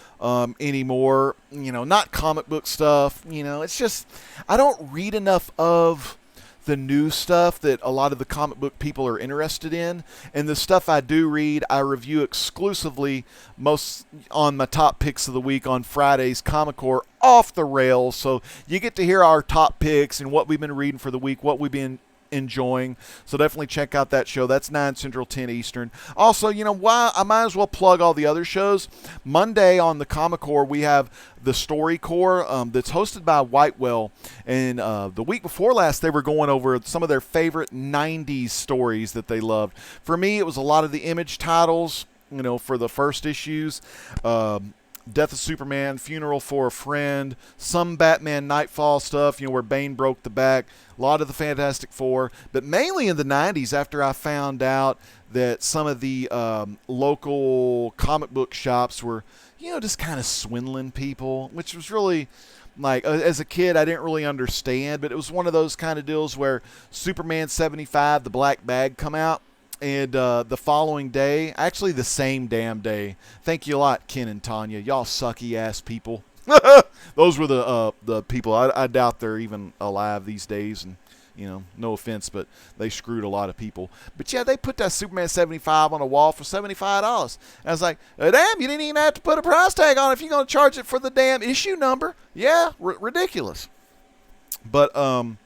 anymore. You know, not comic book stuff. You know, it's just I don't read enough of the new stuff that a lot of the comic book people are interested in. And the stuff I do read, I review exclusively most on my top picks of the week on Fridays, Comicore Off the Rails. So you get to hear our top picks and what we've been reading for the week, what we've been enjoying. So definitely check out that show. That's 9 Central, 10 Eastern. Also, you know, why I might as well plug all the other shows. Monday on the Comicore, we have the Story Core that's hosted by Whitewell. And the week before last, they were going over some of their favorite 90s stories that they loved. For me, it was a lot of the Image titles, you know, for the first issues. Death of Superman, Funeral for a Friend, some Batman Nightfall stuff, you know, where Bane broke the back, a lot of the Fantastic Four, but mainly in the 90s after I found out that some of the local comic book shops were, you know, just kind of swindling people, which was really, like, as a kid, I didn't really understand, but it was one of those kind of deals where Superman 75, the Black Bag, come out. And the following day, actually the same damn day, thank you a lot, Ken and Tanya. Y'all sucky-ass people. Those were the people. I doubt they're even alive these days. And, you know, no offense, but they screwed a lot of people. But, yeah, they put that Superman 75 on a wall for $75. And I was like, damn, you didn't even have to put a price tag on it if you're going to charge it for the damn issue number. Yeah, ridiculous. But,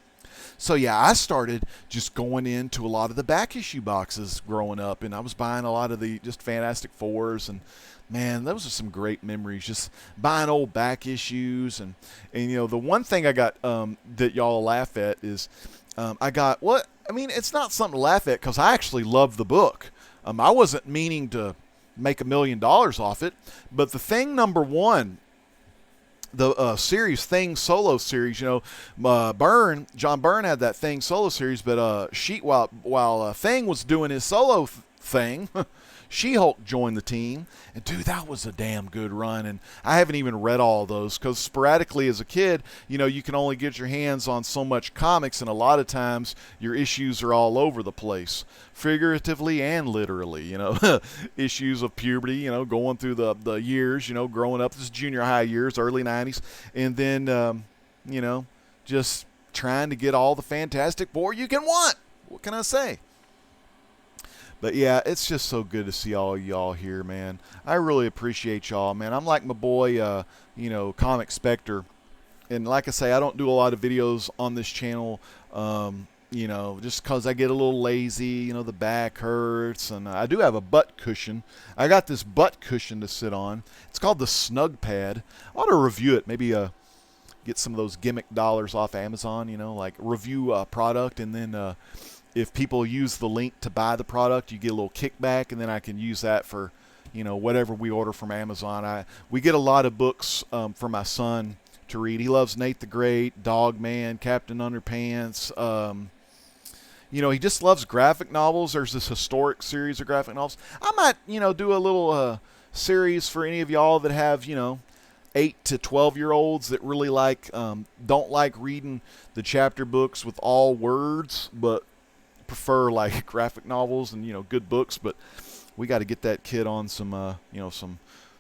so, yeah, I started just going into a lot of the back issue boxes growing up, and I was buying a lot of the just Fantastic Fours, and, man, those are some great memories, just buying old back issues. And you know, the one thing I got that y'all laugh at is I got, what? I mean, it's not something to laugh at because I actually love the book. I wasn't meaning to make $1 million off it, but the thing number one, the series Thing solo series, you know, John Byrne had that Thing solo series, but while Thing was doing his solo thing. She-Hulk joined the team, and dude, that was a damn good run. And I haven't even read all those because sporadically as a kid, you can only get your hands on so much comics, and a lot of times your issues are all over the place, figuratively and literally. Issues of puberty, going through the years, growing up, this is junior high years, early 90s, and then, just trying to get all the Fantastic Four you can want. What can I say? But yeah, it's just so good to see all y'all here, man. I really appreciate y'all, man. I'm like my boy, Comic Spectre. And like I say, I don't do a lot of videos on this channel, just because I get a little lazy. The back hurts. And I do have a butt cushion. I got this butt cushion to sit on. It's called the Snug Pad. I ought to review it. Maybe get some of those gimmick dollars off Amazon, like review a product, and then if people use the link to buy the product, you get a little kickback, and then I can use that for, whatever we order from Amazon. We get a lot of books for my son to read. He loves Nate the Great, Dog Man, Captain Underpants. He just loves graphic novels. There's this historic series of graphic novels. I might, do a little series for any of y'all that have, 8 to 12-year-olds that really don't like reading the chapter books with all words, but prefer like graphic novels and good books. But we got to get that kid on some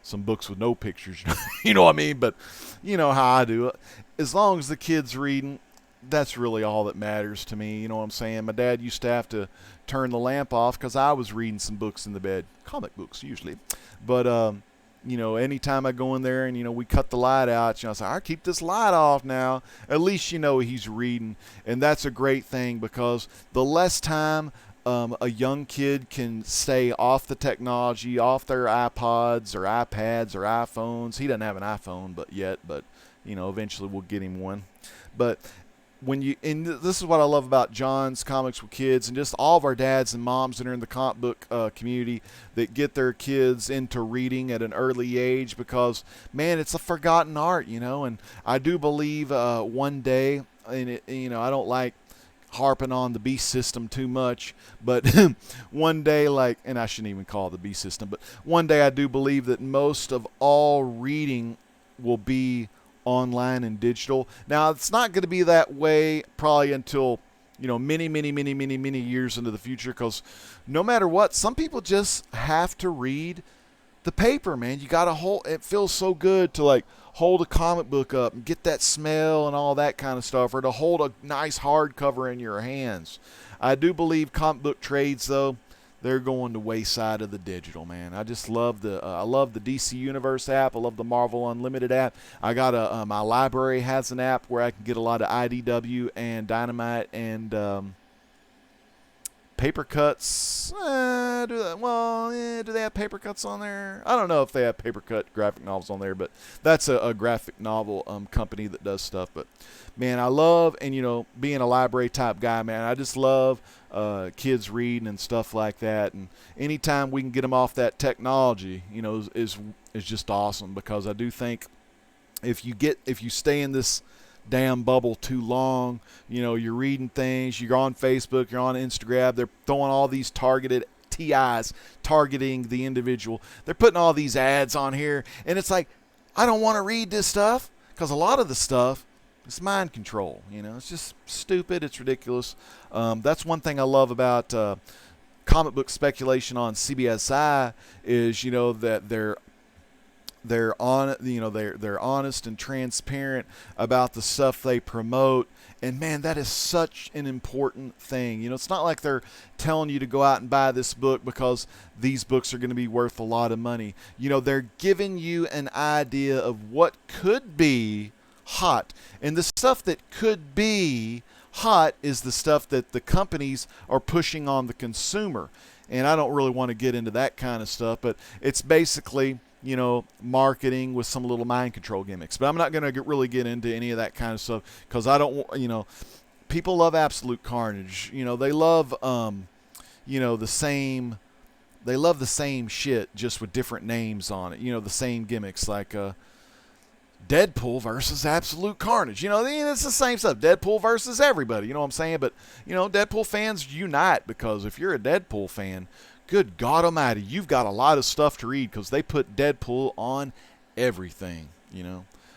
some books with no pictures. You know what I mean? But you know how I do it. As long as the kid's reading, that's really all that matters to me. You know what I'm saying? My dad used to have to turn the lamp off because I was reading some books in the bed, comic books usually. But anytime I go in there and, we cut the light out, I say, I keep this light off now. At least, he's reading. And that's a great thing because the less time a young kid can stay off the technology, off their iPods or iPads or iPhones. He doesn't have an iPhone yet, but, eventually we'll get him one. But and this is what I love about John's Comics with Kids and just all of our dads and moms that are in the comic book community that get their kids into reading at an early age because, man, it's a forgotten art, and I do believe one day, and I don't like harping on the beast system too much, but one day, and I shouldn't even call it the beast system, but one day I do believe that most of all reading will be online and digital. Now, it's not going to be that way probably until, many, many, many, many, many years into the future because no matter what, some people just have to read the paper, man. You got to hold, it feels so good to hold a comic book up and get that smell and all that kind of stuff, or to hold a nice hardcover in your hands. I do believe comic book trades, though, they're going to wayside of the digital, man. I just love I love the DC Universe app. I love the Marvel Unlimited app. I got my library has an app where I can get a lot of IDW and Dynamite and paper cuts. Do they have paper cuts on there? I don't know if they have paper cut graphic novels on there, but that's a graphic novel company that does stuff. But man, I love, and being a library type guy, man, I just love kids reading and stuff like that. And anytime we can get them off that technology, is just awesome, because I do think if you stay in this damn bubble too long, you're reading things, you're on Facebook, you're on Instagram, they're throwing all these targeted TIs targeting the individual. They're putting all these ads on here, and it's like, I don't want to read this stuff, because a lot of the stuff is mind control. It's just stupid. It's ridiculous. That's one thing I love about comic book speculation on CBSI is, that they're honest and transparent about the stuff they promote. And man, that is such an important thing. It's not like they're telling you to go out and buy this book because these books are going to be worth a lot of money. They're giving you an idea of what could be hot. And the stuff that could be hot is the stuff that the companies are pushing on the consumer. And I don't really want to get into that kind of stuff, but it's basically, marketing with some little mind control gimmicks. But I'm not going to really get into any of that kind of stuff, because I don't, people love absolute carnage. They love, the same shit, just with different names on it. The same gimmicks, like, Deadpool versus Absolute Carnage. It's the same stuff. Deadpool versus everybody. You know what I'm saying? But, Deadpool fans unite, because if you're a Deadpool fan, good God Almighty, you've got a lot of stuff to read, because they put Deadpool on everything.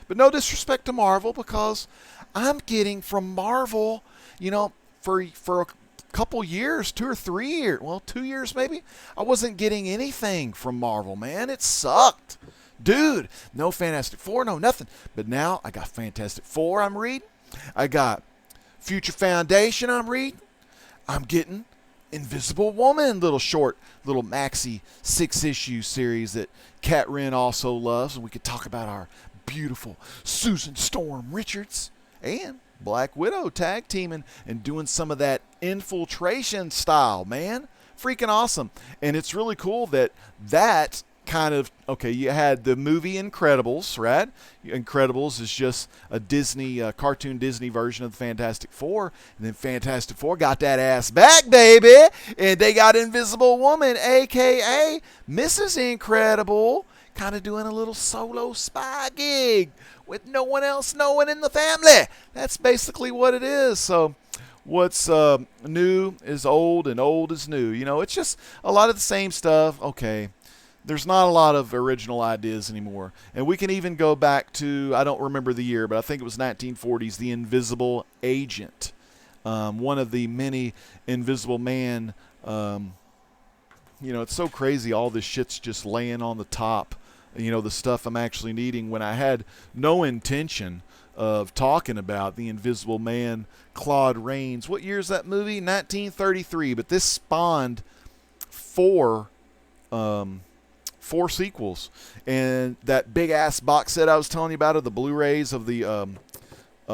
But no disrespect to Marvel, because I'm getting from Marvel, for a couple years, 2 or 3 years, well, 2 years maybe, I wasn't getting anything from Marvel, man. It sucked. Dude, no Fantastic Four, no nothing. But now I got Fantastic Four I'm reading. I got Future Foundation I'm reading. I'm getting Invisible Woman, little maxi 6-issue series that Kat Wren also loves. And we could talk about our beautiful Susan Storm Richards and Black Widow tag teaming and doing some of that infiltration style, man. Freaking awesome. And it's really cool that kind of, okay, you had the movie Incredibles, right? Incredibles is just a cartoon Disney version of the Fantastic Four. And then Fantastic Four got that ass back, baby. And they got Invisible Woman, a.k.a. Mrs. Incredible, kind of doing a little solo spy gig with no one else knowing in the family. That's basically what it is. So what's new is old and old is new. It's just a lot of the same stuff. Okay. There's not a lot of original ideas anymore. And we can even go back to, I don't remember the year, but I think it was 1940s, The Invisible Agent. One of the many Invisible Man. It's so crazy. All this shit's just laying on the top. The stuff I'm actually needing, when I had no intention of talking about The Invisible Man, Claude Rains. What year is that movie? 1933. But this spawned four sequels, and that big ass box set I was telling you about of the Blu-rays of the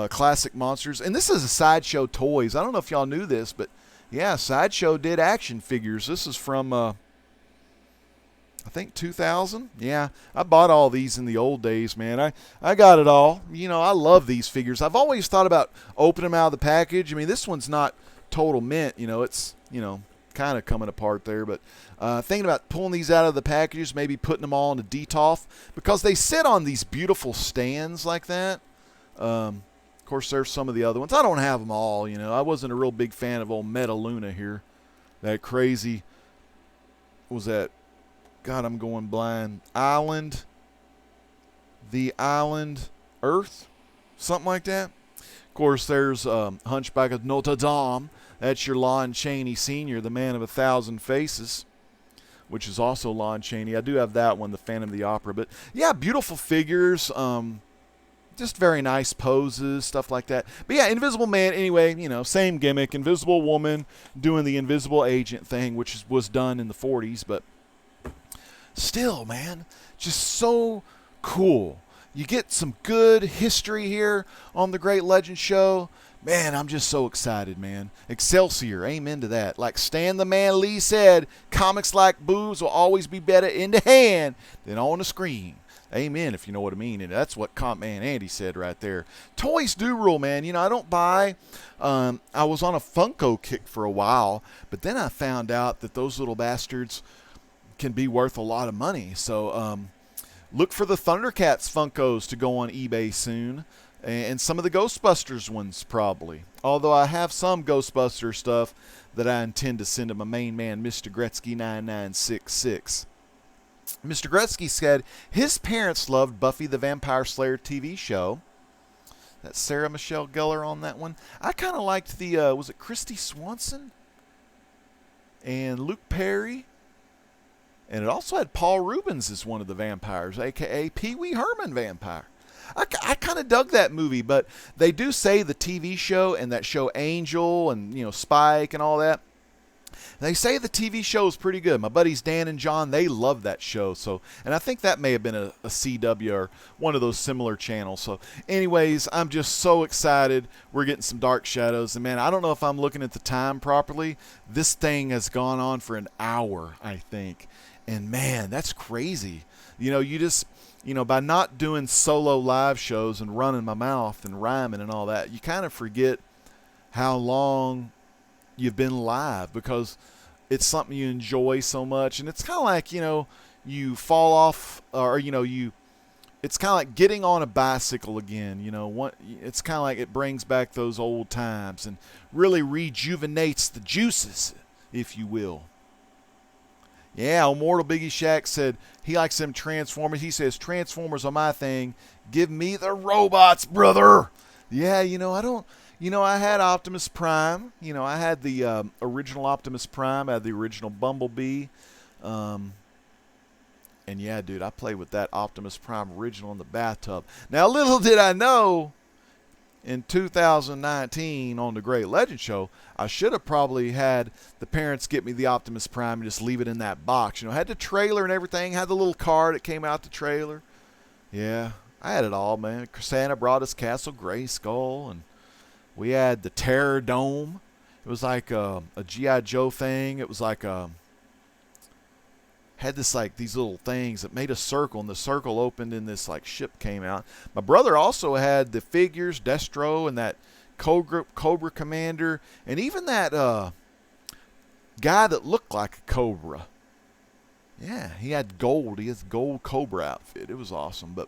classic monsters. And this is a Sideshow Toys. I don't know if y'all knew this, but yeah, Sideshow did action figures. This is from I think 2000. Yeah, I bought all these in the old days, man. I got it all. I love these figures. I've always thought about opening them out of the package. I mean, this one's not total mint. It's kind of coming apart there, but thinking about pulling these out of the packages, maybe putting them all in a DTOF, because they sit on these beautiful stands like that. Of course, there's some of the other ones. I don't have them all. I wasn't a real big fan of old Metaluna here. That crazy, what was that? God, I'm going blind. The Island Earth, something like that. Of course, there's Hunchback of Notre Dame. That's your Lon Chaney Sr., the man of 1,000 faces, which is also Lon Chaney. I do have that one, the Phantom of the Opera. But, yeah, beautiful figures. Just very nice poses, stuff like that. But, yeah, Invisible Man, anyway, same gimmick. Invisible Woman doing the Invisible Agent thing, which was done in the 40s. But still, man, just so cool. You get some good history here on the Great Legend Show. Man, I'm just so excited, man. Excelsior, amen to that. Like Stan the Man Lee said, comics like booze will always be better in the hand than on the screen. Amen, if you know what I mean. And that's what Comp Man Andy said right there. Toys do rule, man. I don't buy. I was on a Funko kick for a while, but then I found out that those little bastards can be worth a lot of money. So look for the Thundercats Funkos to go on eBay soon. And some of the Ghostbusters ones, probably. Although I have some Ghostbuster stuff that I intend to send to my main man, Mr. Gretzky9966. Mr. Gretzky said his parents loved Buffy the Vampire Slayer TV show. That's Sarah Michelle Gellar on that one. I kind of liked the, was it Christy Swanson? And Luke Perry. And it also had Paul Rubens as one of the vampires, a.k.a. Pee Wee Herman vampire. I kind of dug that movie, but they do say the TV show and that show Angel and, Spike and all that, they say the TV show is pretty good. My buddies Dan and John, they love that show. So, and I think that may have been a CW or one of those similar channels. So anyways, I'm just so excited. We're getting some Dark Shadows. And man, I don't know if I'm looking at the time properly. This thing has gone on for an hour, I think. And man, that's crazy. You just... by not doing solo live shows and running my mouth and rhyming and all that, you kind of forget how long you've been live, because it's something you enjoy so much. And it's kind of like, you fall off, or, you it's kind of like getting on a bicycle again. It's kind of like it brings back those old times and really rejuvenates the juices, if you will. Yeah, Immortal Biggie Shack said he likes them Transformers. He says, Transformers are my thing. Give me the robots, brother. Yeah, I had Optimus Prime. I had the original Optimus Prime. I had the original Bumblebee. And yeah, dude, I played with that Optimus Prime original in the bathtub. Now, little did I know, in 2019 on the Great Legend Show, I should have probably had the parents get me the Optimus Prime and just leave it in that box. Had the trailer and everything, had the little car that came out the trailer. Yeah, I had it all, man. Santa brought us Castle Grayskull, and we had the Terror Dome. It was like a G.I. Joe thing. It was like had this like these little things that made a circle, and the circle opened and this like ship came out. My brother also had the figures, Destro and that Cobra Commander, and even that guy that looked like a Cobra. Yeah, he had gold. He has gold Cobra outfit. It was awesome. But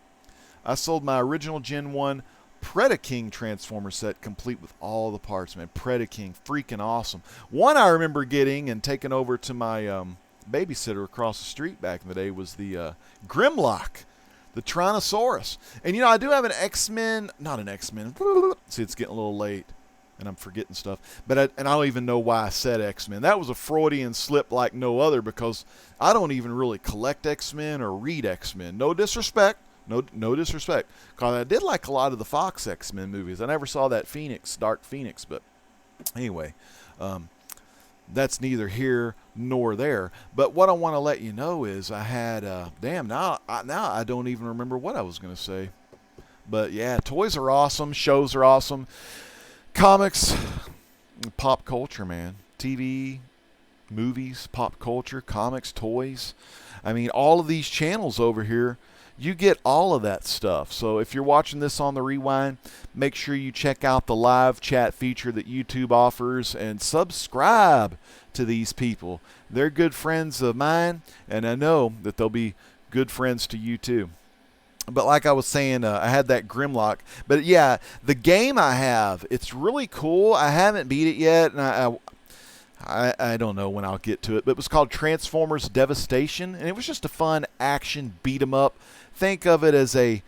I sold my original Gen 1 Predaking Transformer set complete with all the parts, man. Predaking, freaking awesome. One I remember getting and taking over to my babysitter across the street back in the day was the Grimlock, the Tyrannosaurus. And I do have an X-Men, not an X-Men. See, it's getting a little late and I'm forgetting stuff. But I don't even know why I said X-Men. That was a Freudian slip like no other, because I don't even really collect X-Men or read X-Men. No disrespect. No disrespect. Because I did like a lot of the Fox X-Men movies. I never saw that Dark Phoenix, but anyway, that's neither here nor there. But what I want to let you know is I had, now I don't even remember what I was going to say. But yeah, toys are awesome. Shows are awesome. Comics, pop culture, man. TV, movies, pop culture, comics, toys. I mean, all of these channels over here, you get all of that stuff. So if you're watching this on the rewind, make sure you check out the live chat feature that YouTube offers and subscribe to these people. They're good friends of mine, and I know that they'll be good friends to you too. But like I was saying, I had that Grimlock. But yeah, the game I have, it's really cool. I haven't beat it yet, and I don't know when I'll get to it. But it was called Transformers Devastation, and it was just a fun action beat 'em up. Think of it as a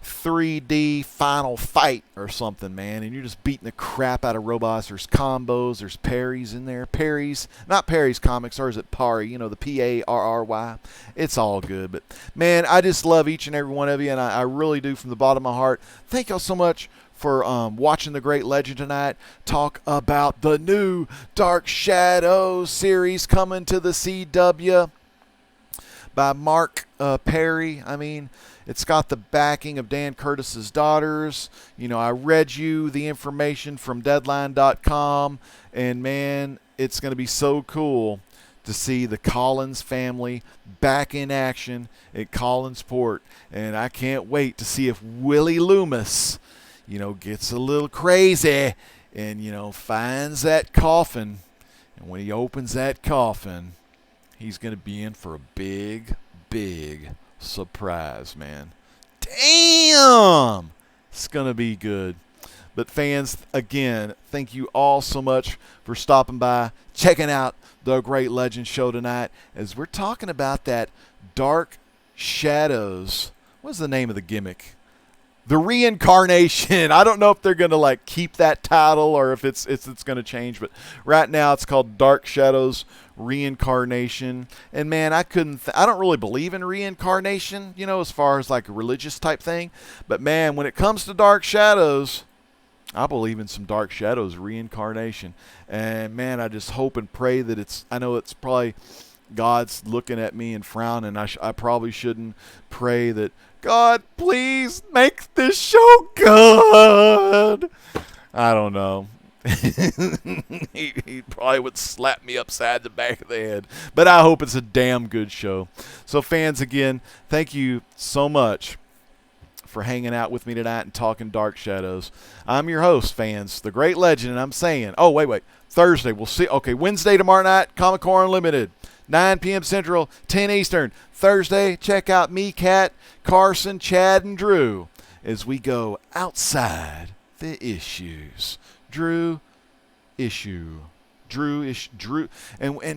3D final fight or something, man, and you're just beating the crap out of robots. There's combos, there's parries in there. Parries, not Parry's Comics, or is it Parry? The P-A-R-R-Y. It's all good. But man, I just love each and every one of you, and I really do from the bottom of my heart. Thank y'all so much for watching the Great Legend tonight talk about the new Dark Shadows series coming to the CW by Mark Perry. I mean, it's got the backing of Dan Curtis's daughters. I read you the information from Deadline.com, and man, it's going to be so cool to see the Collins family back in action at Collinsport. And I can't wait to see if Willie Loomis, gets a little crazy and, finds that coffin. And when he opens that coffin, he's going to be in for a big, big surprise, man. Damn! It's going to be good. But fans, again, thank you all so much for stopping by, checking out the Great Legend Show tonight, as we're talking about that Dark Shadows. What's the name of the gimmick? The Reincarnation. I don't know if they're going to keep that title or if it's going to change, but right now it's called Dark Shadows Reincarnation. And man, I don't really believe in reincarnation, as far as a religious type thing. But man, when it comes to Dark Shadows, I believe in some Dark Shadows reincarnation. And man, I just hope and pray that I know it's probably God's looking at me and frowning. I probably shouldn't pray that, God, please make this show good. I don't know. he probably would slap me upside the back of the head. But I hope it's a damn good show. So fans, again, thank you so much for hanging out with me tonight and talking Dark Shadows. I'm your host, fans, the Great Legend, and I'm saying, wait, Thursday, we'll see. Okay, Wednesday tomorrow night, Comic Con Unlimited. 9 p.m. Central, 10 Eastern. Thursday, check out me, Cat, Carson, Chad, and Drew as we go outside the issues. Drew, and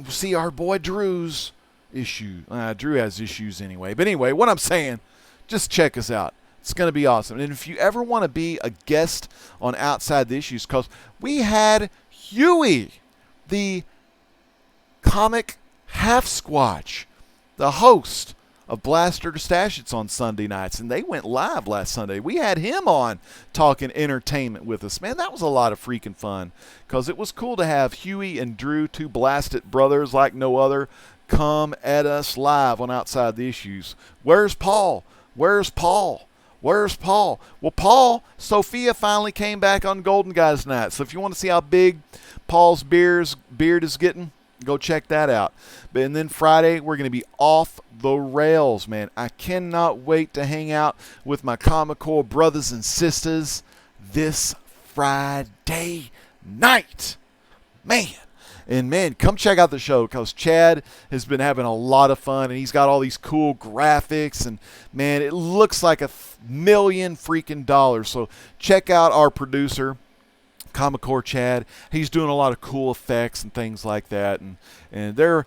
see our boy Drew's issue. Drew has issues anyway. But anyway, what I'm saying, just check us out. It's going to be awesome. And if you ever want to be a guest on Outside the Issues, because we had Huey, the comic half squatch, the host of Blaster to Stash It's on Sunday nights, and they went live last Sunday. We had him on talking entertainment with us. Man, that was a lot of freaking fun, because it was cool to have Huey and Drew, two blasted brothers like no other, come at us live on Outside the Issues. Where's Paul? Well, Paul, Sophia finally came back on Golden Guys Night. So if you want to see how big Paul's beard is getting, go check that out. And then Friday, we're going to be off the rails, man. I cannot wait to hang out with my Comic Core brothers and sisters this Friday night. Man. And, man, come check out the show, because Chad has been having a lot of fun, and he's got all these cool graphics. And, man, it looks like $1,000,000 freaking dollars. So check out our producer, Comic Core Chad. He's doing a lot of cool effects and things like that. And they're,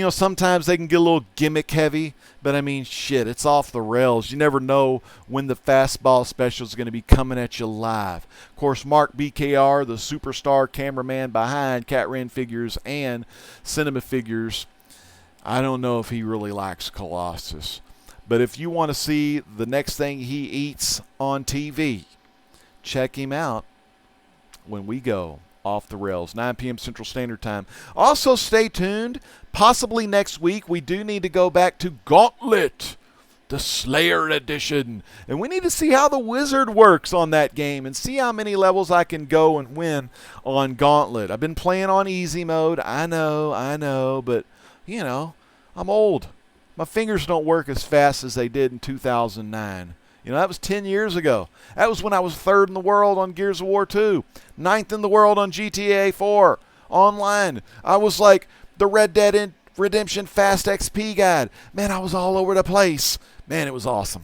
sometimes they can get a little gimmick heavy, but I mean, shit, it's off the rails. You never know when the fastball special is going to be coming at you live. Of course, Mark BKR, the superstar cameraman behind Cat Ren Figures and Cinema Figures, I don't know if he really likes Colossus. But if you want to see the next thing he eats on TV, check him out when we go off the rails, 9 p.m. Central Standard Time. Also, stay tuned. Possibly next week, we do need to go back to Gauntlet, the Slayer Edition. And we need to see how the wizard works on that game and see how many levels I can go and win on Gauntlet. I've been playing on easy mode. I know, but, I'm old. My fingers don't work as fast as they did in 2009. That was 10 years ago. That was when I was 3rd in the world on Gears of War 2, 9th in the world on GTA 4 online. I was like the Red Dead Redemption Fast XP guide. Man, I was all over the place. Man, it was awesome.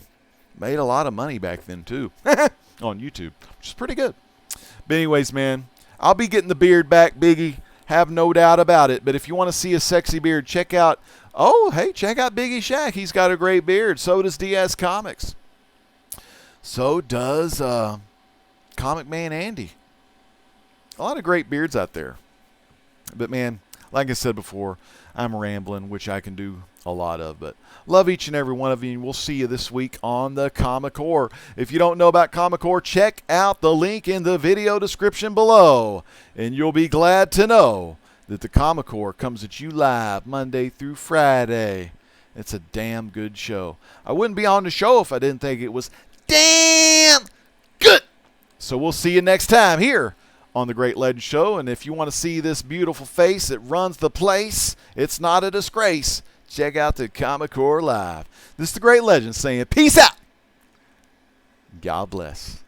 Made a lot of money back then, too, on YouTube, which is pretty good. But anyways, man, I'll be getting the beard back, Biggie. Have no doubt about it. But if you want to see a sexy beard, check out Biggie Shack. He's got a great beard. So does DS Comics. So does Comic Man Andy. A lot of great beards out there. But, man, like I said before, I'm rambling, which I can do a lot of. But love each and every one of you, and we'll see you this week on the Comic Core. If you don't know about Comic Core, check out the link in the video description below, and you'll be glad to know that the Comic Core comes at you live Monday through Friday. It's a damn good show. I wouldn't be on the show if I didn't think it was damn good. So we'll see you next time here on the Great Legend Show. And if you want to see this beautiful face that runs the place, it's not a disgrace. Check out the Comic Core Live. This is the Great Legend saying peace out. God bless.